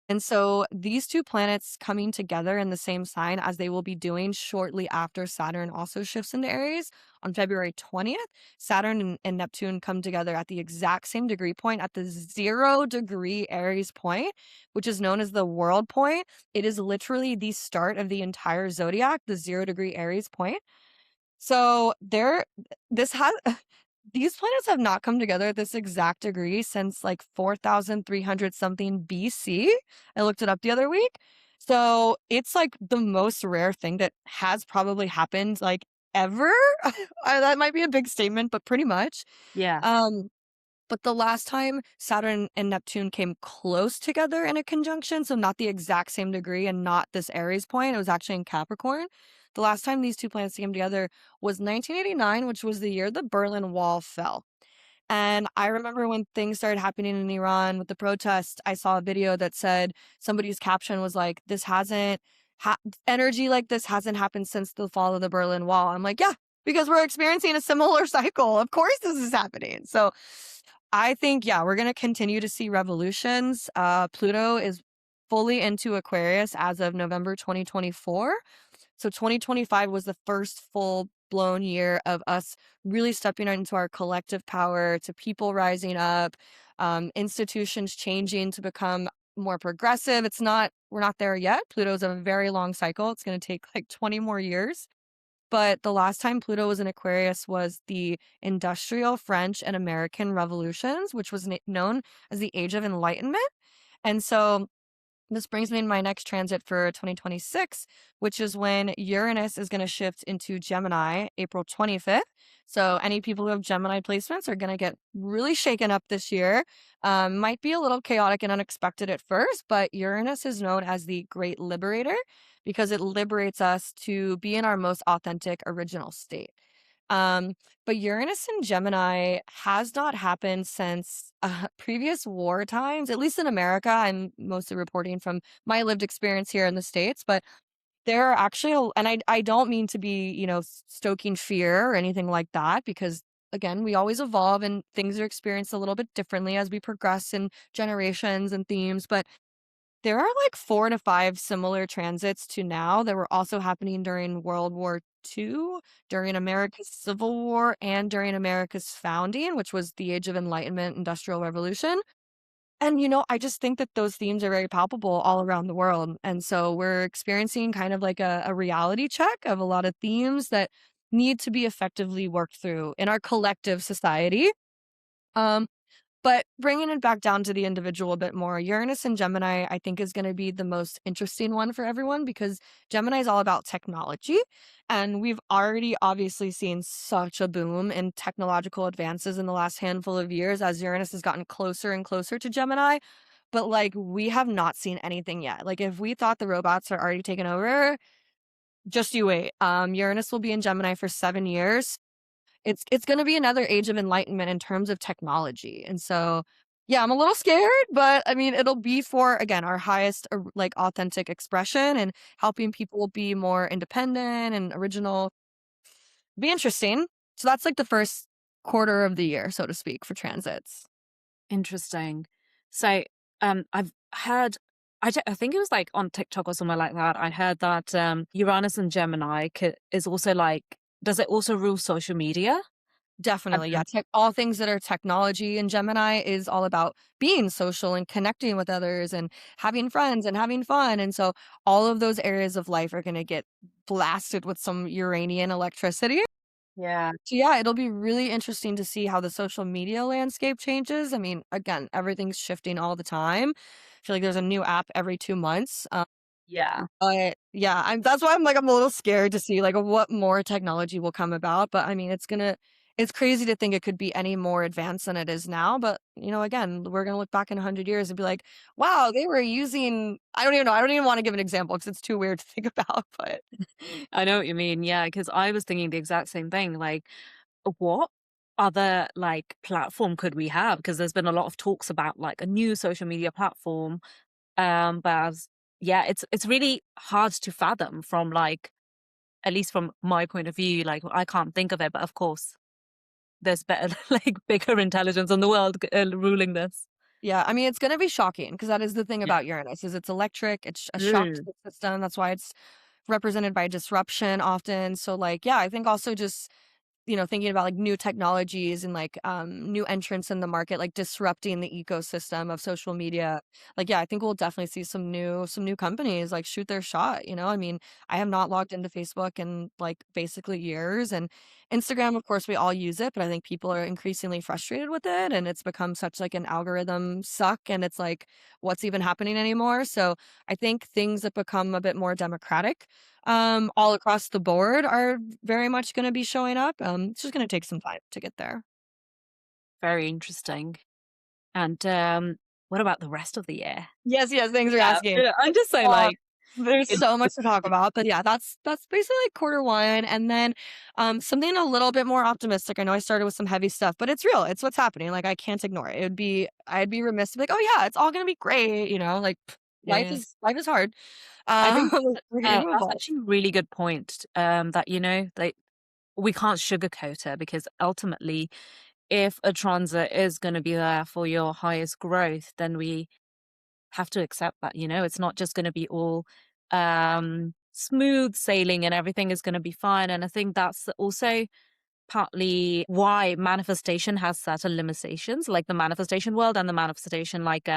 And so these two planets coming together in the same sign as they will be doing shortly after Saturn also shifts into Aries on February 20th, Saturn and Neptune come together at the exact same degree point at the 0 degree Aries point, which is known as the world point. It is literally the start of the entire zodiac, the 0 degree Aries point. So this has These planets have not come together at this exact degree since like 4,300 something BC. I looked it up the other week. So it's like the most rare thing that has probably happened like ever. That might be a big statement, but pretty much. Yeah. Um, but the last time Saturn and Neptune came close together in a conjunction, so not the exact same degree and not this Aries point, it was actually in Capricorn. The last time these two planets came together was 1989, which was the year the Berlin Wall fell. And I remember when things started happening in Iran with the protests, I saw a video that said somebody's caption was like, "This hasn't energy like this hasn't happened since the fall of the Berlin Wall." I'm like, "Yeah, because we're experiencing a similar cycle. Of course, this is happening." So I think, yeah, we're going to continue to see revolutions. Pluto is fully into Aquarius as of November 2024. So 2025 was the first full blown year of us really stepping into our collective power, to people rising up, institutions changing to become more progressive. We're not there yet. Pluto's a very long cycle. It's going to take like 20 more years. But the last time Pluto was in Aquarius was the industrial French and American revolutions, which was known as the Age of Enlightenment. And so this brings me to my next transit for 2026, which is when Uranus is going to shift into Gemini April 25th. So, any people who have Gemini placements are going to get really shaken up this year. Might be a little chaotic and unexpected at first, but Uranus is known as the Great Liberator because it liberates us to be in our most authentic original state. Um, but Uranus in Gemini has not happened since previous war times, at least in America. I'm mostly reporting from my lived experience here in the States, but there are actually, and I don't mean to be, stoking fear or anything like that, because again, we always evolve and things are experienced a little bit differently as we progress in generations and themes. But there are like 4 to 5 similar transits to now that were also happening during World War II, during America's Civil War, and during America's founding, which was the Age of Enlightenment, Industrial Revolution. And, I just think that those themes are very palpable all around the world. And so we're experiencing kind of like a reality check of a lot of themes that need to be effectively worked through in our collective society. Um, but bringing it back down to the individual a bit more, Uranus and Gemini, I think, is going to be the most interesting one for everyone because Gemini is all about technology. And we've already obviously seen such a boom in technological advances in the last handful of years as Uranus has gotten closer and closer to Gemini. But like, we have not seen anything yet. Like, if we thought the robots are already taken over, just you wait. Uranus will be in Gemini for 7 years. It's gonna be another age of enlightenment in terms of technology, and so, yeah, I'm a little scared, but, I mean, it'll be for, again, our highest, like, authentic expression and helping people be more independent and original. Be interesting. So that's, like, the first quarter of the year, so to speak, for transits. Interesting. So, I've heard, I think it was like on TikTok or somewhere like that. I heard that Uranus and Gemini is also like, does it also rule social media? Definitely, yeah, Um, all things that are technology in Gemini is all about being social and connecting with others and having friends and having fun, and so all of those areas of life are gonna get blasted with some Uranian electricity. Yeah. So, yeah, it'll be really interesting to see how the social media landscape changes. I mean, again, everything's shifting all the time. I feel like there's a new app every 2 months, Yeah. but yeah, that's why I'm a little scared to see, like, what more technology will come about, but, I mean, it's crazy to think it could be any more advanced than it is now, but, again, we're gonna look back in 100 years and be like, "Wow, they were using." I don't even know, I don't even wanna give an example because it's too weird to think about, but I know what you mean. Yeah, because I was thinking the exact same thing. Like, what other like platform could we have? Because there's been a lot of talks about like a new social media platform. But yeah, it's really hard to fathom from like, at least from my point of view. Like, I can't think of it, but of course, there's better, like bigger intelligence in the world ruling this. yeah, I mean, it's gonna be shocking because that is the thing Yeah. about Uranus is it's electric, it's a shock to Mm. the system, that's why it's represented by disruption often, so, like, yeah, I think also just thinking about like new technologies and like new entrants in the market, like disrupting the ecosystem of social media. Like, yeah, I think we'll definitely see some new companies like shoot their shot. I mean, I have not logged into Facebook in like basically years, and Instagram, of course, we all use it, but I think people are increasingly frustrated with it, and it's become such like an algorithm suck, and it's like, what's even happening anymore? So I think things that become a bit more democratic all across the board are very much going to be showing up. It's just going to take some time to get there. Very interesting. And what about the rest of the year? Yes, yes, thanks for Yeah, asking. I'm just saying, Uh, like, there's it, so much to talk about, but yeah, that's basically quarter one, and then something a little bit more optimistic. I know I started with some heavy stuff, but it's real. It's what's happening. Like I can't ignore it. I'd be remiss to be like, oh yeah, it's all gonna be great. Like yeah, life yeah. is hard. I think We're going to that's evolve. actually a really good point. That like we can't sugarcoat it because ultimately, if a transit is going to be there for your highest growth, then we have to accept that. It's not just going to be all smooth sailing and everything is going to be fine. And I think that's also partly why manifestation has certain limitations, like the manifestation world and the manifestation like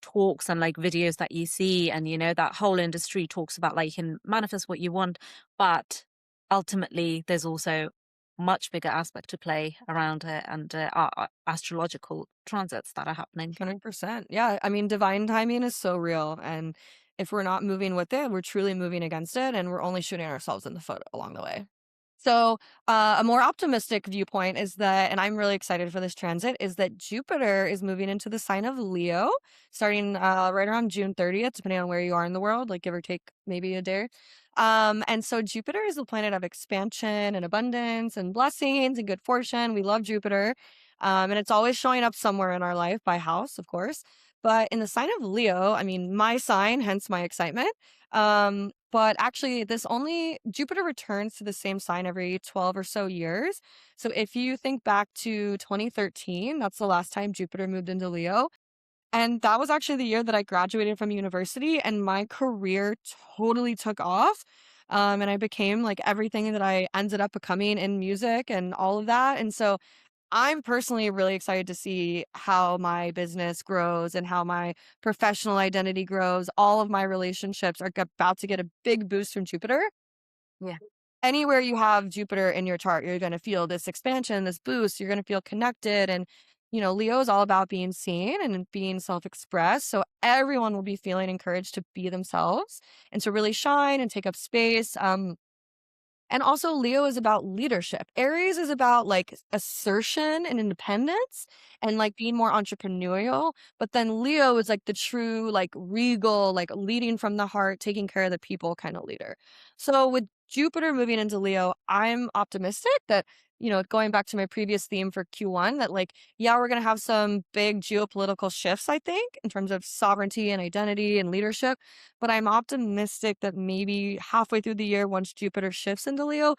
talks and like videos that you see, and that whole industry talks about like you can manifest what you want, but ultimately there's also much bigger aspect to play around it, and our astrological transits that are happening. 100%. Yeah. I mean, divine timing is so real. And if we're not moving with it, we're truly moving against it. And we're only shooting ourselves in the foot along the way. So, a more optimistic viewpoint is that, and I'm really excited for this transit, is that Jupiter is moving into the sign of Leo starting right around June 30th, depending on where you are in the world, like give or take maybe a day. And so Jupiter is the planet of expansion and abundance and blessings and good fortune. We love Jupiter. And it's always showing up somewhere in our life by house, of course. But in the sign of Leo, I mean, my sign, hence my excitement. But actually, this only Jupiter returns to the same sign every 12 or so years. So if you think back to 2013, that's the last time Jupiter moved into Leo. And that was actually the year that I graduated from university and my career totally took off. And I became like everything that I ended up becoming in music and all of that. And so I'm personally really excited to see how my business grows and how my professional identity grows. All of my relationships are about to get a big boost from Jupiter. Yeah. Anywhere you have Jupiter in your chart, you're going to feel this expansion, this boost. You're going to feel connected. And, Leo is all about being seen and being self expressed. So everyone will be feeling encouraged to be themselves and to really shine and take up space. And also, Leo is about leadership. Aries is about like assertion and independence and like being more entrepreneurial. But then Leo is like the true, like regal, like leading from the heart, taking care of the people kind of leader. So with Jupiter moving into Leo, I'm optimistic that, going back to my previous theme for Q1, that like, yeah, we're going to have some big geopolitical shifts, I think, in terms of sovereignty and identity and leadership. But I'm optimistic that maybe halfway through the year, once Jupiter shifts into Leo,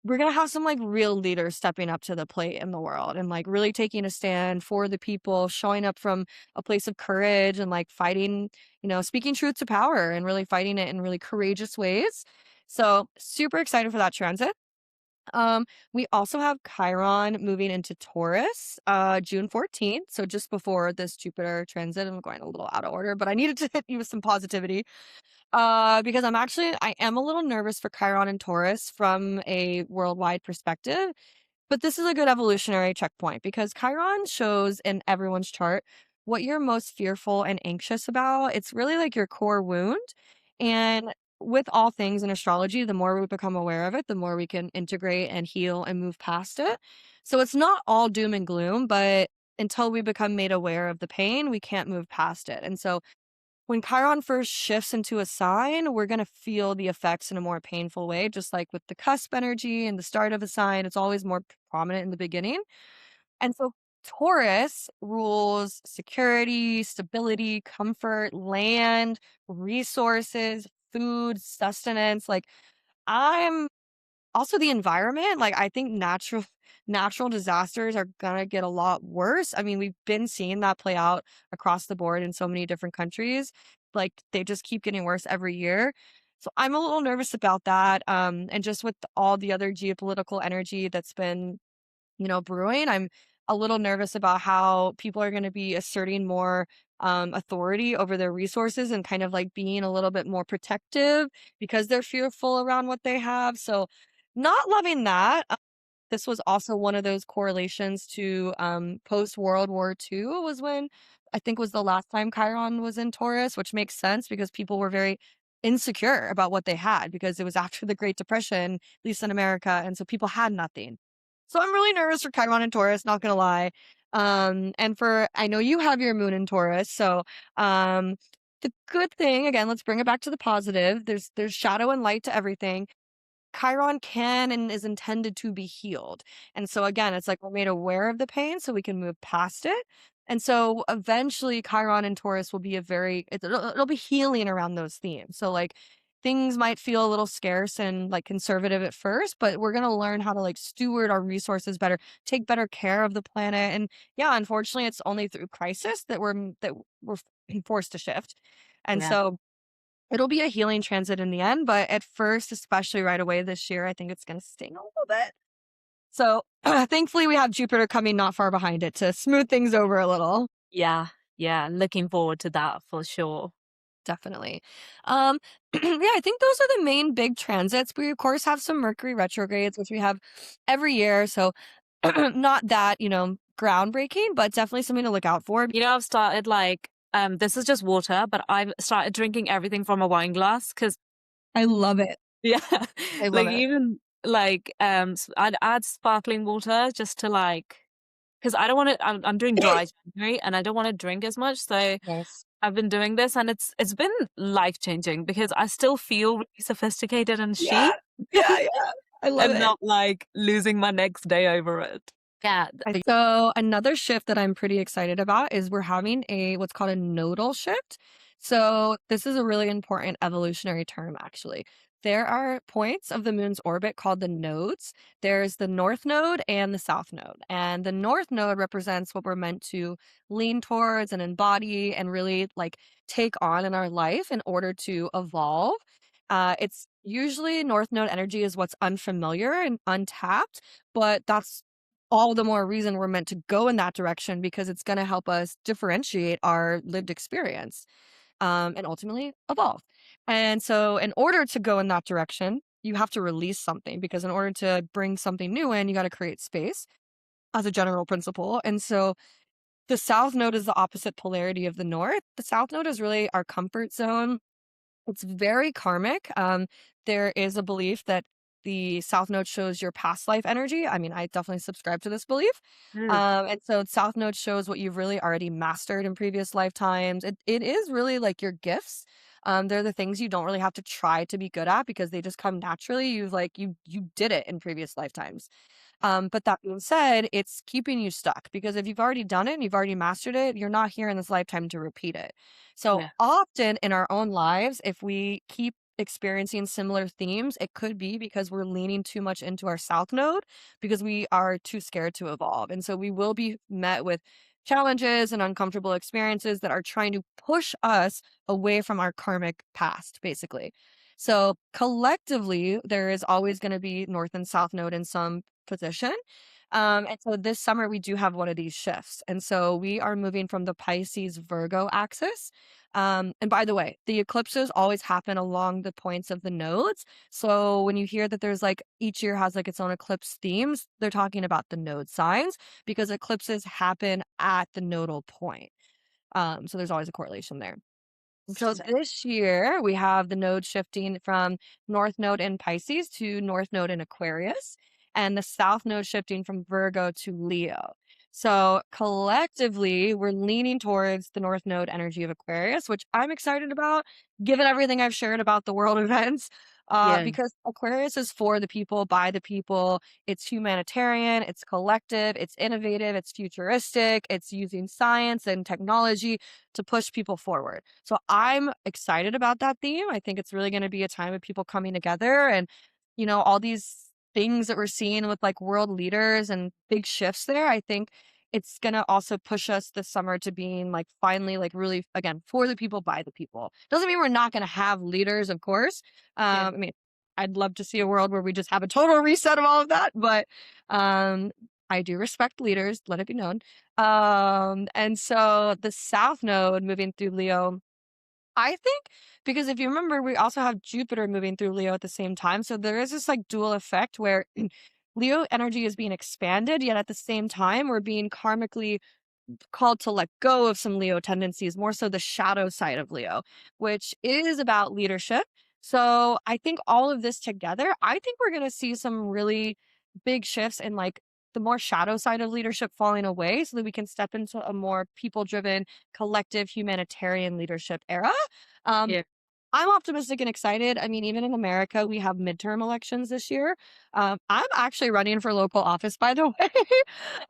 we're going to have some like real leaders stepping up to the plate in the world and like really taking a stand for the people, showing up from a place of courage and like fighting, speaking truth to power and really fighting it in really courageous ways. So, super excited for that transit. We also have Chiron moving into Taurus, June 14th. So just before this Jupiter transit, I'm going a little out of order, but I needed to hit you with some positivity. Because I am a little nervous for Chiron and Taurus from a worldwide perspective. But this is a good evolutionary checkpoint because Chiron shows in everyone's chart what you're most fearful and anxious about. It's really like your core wound. And with all things in astrology, the more we become aware of it, the more we can integrate and heal and move past it. So it's not all doom and gloom, but until we become made aware of the pain, we can't move past it. And so when Chiron first shifts into a sign, we're going to feel the effects in a more painful way, just like with the cusp energy and the start of a sign. It's always more prominent in the beginning. And so Taurus rules security, stability, comfort, land, resources, food, sustenance. Like I'm also the environment. Like I think natural disasters are gonna get a lot worse. I mean, we've been seeing that play out across the board in so many different countries. Like they just keep getting worse every year. So I'm a little nervous about that. And just with all the other geopolitical energy that's been, brewing, I'm a little nervous about how people are going to be asserting more authority over their resources and kind of like being a little bit more protective because they're fearful around what they have. So, not loving that. This was also one of those correlations to post World War II was when I think was the last time Chiron was in Taurus, which makes sense because people were very insecure about what they had because it was after the Great Depression, at least in America, and so people had nothing. So I'm really nervous for Chiron and Taurus, not gonna lie. And for I know you have your moon in Taurus, so um the good thing, again, let's bring it back to the positive. There's shadow and light to everything. Chiron can and is intended to be healed. And so again, it's like we're made aware of the pain so we can move past it. And so eventually Chiron and Taurus will be it'll be healing around those themes. So like things might feel a little scarce and like conservative at first, but we're going to learn how to like steward our resources better, take better care of the planet. And yeah, unfortunately it's only through crisis that we're forced to shift. And Yeah. so it'll be a healing transit in the end, but at first, especially right away this year, I think it's gonna sting a little bit. So, thankfully, we have Jupiter coming not far behind it to smooth things over a little. Yeah. Yeah. Looking forward to that for sure. Definitely. Um, yeah, I think those are the main big transits. We, of course, have some Mercury retrogrades, which we have every year, so not that, groundbreaking, but definitely something to look out for. I've started like, this is just water, but I've started drinking everything from a wine glass because, I love it. yeah, I love like it. even like, I'd add sparkling water just to like, because I don't want to, I'm doing dry January and I don't want to drink as much. So Yes. I've been doing this and it's been life changing because I still feel really sophisticated and Yeah. chic Yeah, yeah. I love and it. not like losing my next day over it. Yeah. So another shift that I'm pretty excited about is we're having a what's called a nodal shift. So this is a really important evolutionary term actually. There are points of the moon's orbit called the nodes. There's the north node and the south node. And the north node represents what we're meant to lean towards and embody and really like take on in our life in order to evolve. It's usually north node energy is what's unfamiliar and untapped, but that's all the more reason we're meant to go in that direction because it's going to help us differentiate our lived experience and ultimately evolve. And so, in order to go in that direction, you have to release something because in order to bring something new in, you got to create space as a general principle. And so, the south node is the opposite polarity of the north. The south node is really our comfort zone. It's very karmic. There is a belief that the South Node shows your past life energy. I mean, I definitely subscribe to this belief. Mm, And so South Node shows what you've really already mastered in previous lifetimes. It is really like your gifts. They're the things you don't really have to try to be good at because they just come naturally. You did it in previous lifetimes. But that being said, it's keeping you stuck because if you've already done it and you've already mastered it, you're not here in this lifetime to repeat it. So yeah. often in our own lives, if we keep experiencing similar themes, it could be because we're leaning too much into our south node because we are too scared to evolve. And so we will be met with challenges and uncomfortable experiences that are trying to push us away from our karmic past, basically. So collectively, there is always going to be north and south node in some position. And so this summer we do have one of these shifts. And so we are moving from the Pisces Virgo axis. And by the way, the eclipses always happen along the points of the nodes. So when you hear that there's like each year has like its own eclipse themes, they're talking about the node signs because eclipses happen at the nodal point. So there's always a correlation there. So Interesting. this year we have the node shifting from North Node in Pisces to North Node in Aquarius, and the South Node shifting from Virgo to Leo. So collectively, we're leaning towards the North Node energy of Aquarius, which I'm excited about, given everything I've shared about the world events. Yeah. Because Aquarius is for the people, by the people. It's humanitarian, it's collective, it's innovative, it's futuristic, it's using science and technology to push people forward. So I'm excited about that theme. I think it's really going to be a time of people coming together and, all these things that we're seeing with like world leaders and big shifts there. I think it's gonna also push us this summer to being like finally like really again for the people by the people. Doesn't mean we're not gonna have leaders, of course. Yeah. I mean, I'd love to see a world where we just have a total reset of all of that, but um I do respect leaders, let it be known. And so the South Node moving through Leo, I think because if you remember, we also have Jupiter moving through Leo at the same time. So there is this like dual effect where Leo energy is being expanded, yet at the same time, we're being karmically called to let go of some Leo tendencies, more so the shadow side of Leo, which is about leadership. So I think all of this together, I think we're going to see some really big shifts in like the more shadow side of leadership falling away so that we can step into a more people driven, collective humanitarian leadership era. Um, Yeah. I'm optimistic and excited. I mean, even in America, we have midterm elections this year. I'm actually running for local office, by the way.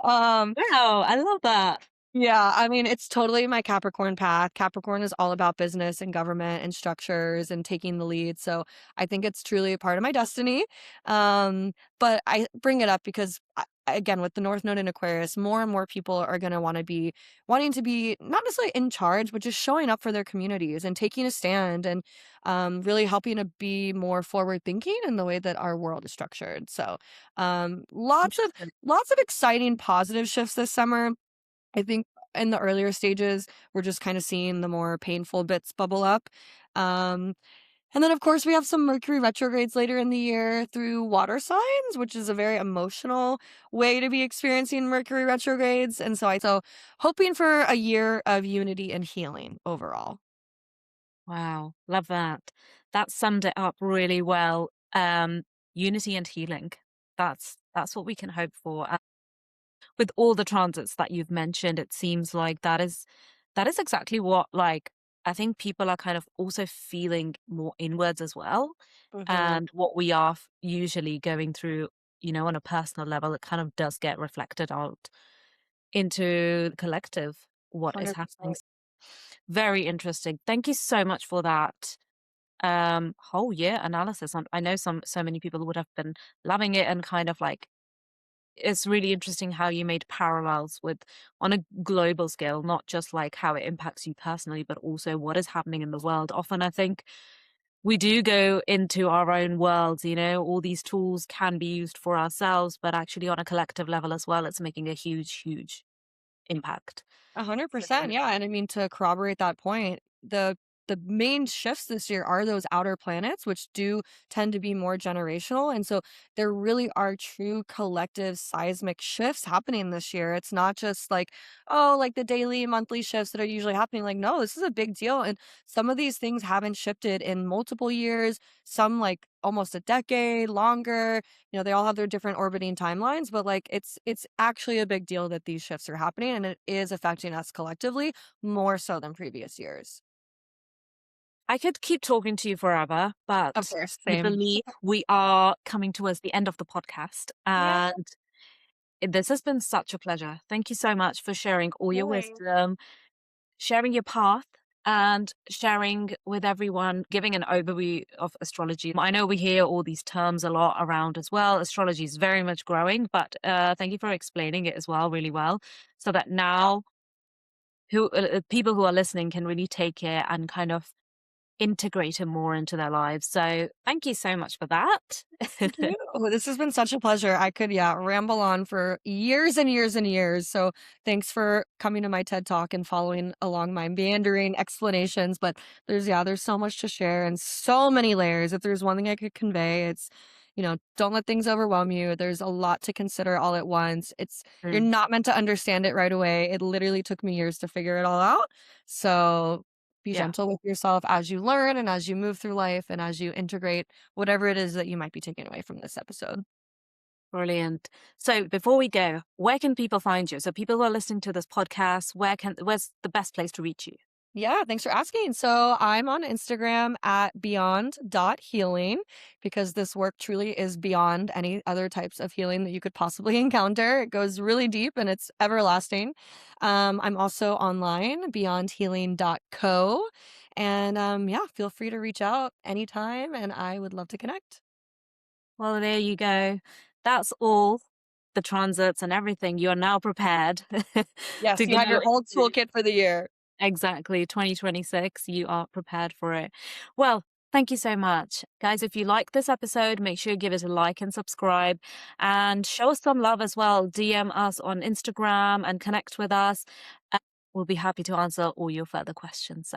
um, Wow, I love that. yeah, I mean, it's totally my Capricorn path. Capricorn is all about business and government and structures and taking the lead. So I think it's truly a part of my destiny. But I bring it up because, again, with the North Node in Aquarius, more and more people are going to want to be wanting to be not necessarily in charge, but just showing up for their communities and taking a stand and really helping to be more forward thinking in the way that our world is structured. So Interesting. lots of exciting positive shifts this summer. I think in the earlier stages, we're just kind of seeing the more painful bits bubble up. Um, and then, of course, we have some Mercury retrogrades later in the year through water signs, which is a very emotional way to be experiencing Mercury retrogrades. And so hoping for a year of unity and healing overall. Wow, love that. That summed it up really well. Unity and healing. That's what we can hope for. With all the transits that you've mentioned, it seems like that is exactly what like I think people are kind of also feeling more inwards as well. Hmm. And what we are usually going through, on a personal level, it kind of does get reflected out into the collective, what is happening. 100%. Very interesting. Thank you so much for that whole year analysis. I know so many people would have been loving it and kind of like it's really interesting how you made parallels with on a global scale, not just like how it impacts you personally, but also what is happening in the world. Often I think we do go into our own worlds, all these tools can be used for ourselves, but actually on a collective level as well, it's making a huge, huge impact. So 100%. Yeah. And I mean, to corroborate that point, the main shifts this year are those outer planets, which do tend to be more generational. And so there really are true collective seismic shifts happening this year. It's not just like, oh, like the daily, monthly shifts that are usually happening. Like, no, this is a big deal. And some of these things haven't shifted in multiple years, some like almost a decade longer. They all have their different orbiting timelines, but like it's actually a big deal that these shifts are happening and it is affecting us collectively more so than previous years. I could keep talking to you forever, Of but course, I same. believe we are coming towards the end of the podcast. Yeah, And this has been such a pleasure. Thank you so much for sharing all your feeling. wisdom, sharing your path, and sharing with everyone, giving an overview of astrology. I know we hear all these terms a lot around as well. Astrology is very much growing, but thank you for explaining it as well, really well, so that now people who are listening can really take it and kind of integrate it more into their lives. So thank you so much for that. Thank you. This has been such a pleasure. I could, yeah, ramble on for years and years and years. So thanks for coming to my TED Talk and following along my meandering explanations. But there's so much to share and so many layers. If there's one thing I could convey, it's, don't let things overwhelm you. There's a lot to consider all at once. You're Mm, not meant to understand it right away. It literally took me years to figure it all out. So be yeah, gentle with yourself as you learn and as you move through life and as you integrate whatever it is that you might be taking away from this episode. brilliant. So before we go, where can people find you? So people who are listening to this podcast, where's the best place to reach you? Yeah, thanks for asking. So I'm on Instagram at beyond.healing because this work truly is beyond any other types of healing that you could possibly encounter. It goes really deep and it's everlasting. I'm also online, beyondhealing.co. And yeah, feel free to reach out anytime and I would love to connect. Well, there you go. That's all the transits and everything, you're now prepared Yes, to you go have your whole into toolkit for the year. exactly 2026. You are prepared for it. Well, thank you so much. Guys, if you like this episode, make sure you give it a like and subscribe and show us some love as well. DM us on Instagram and connect with us. We'll be happy to answer all your further questions. So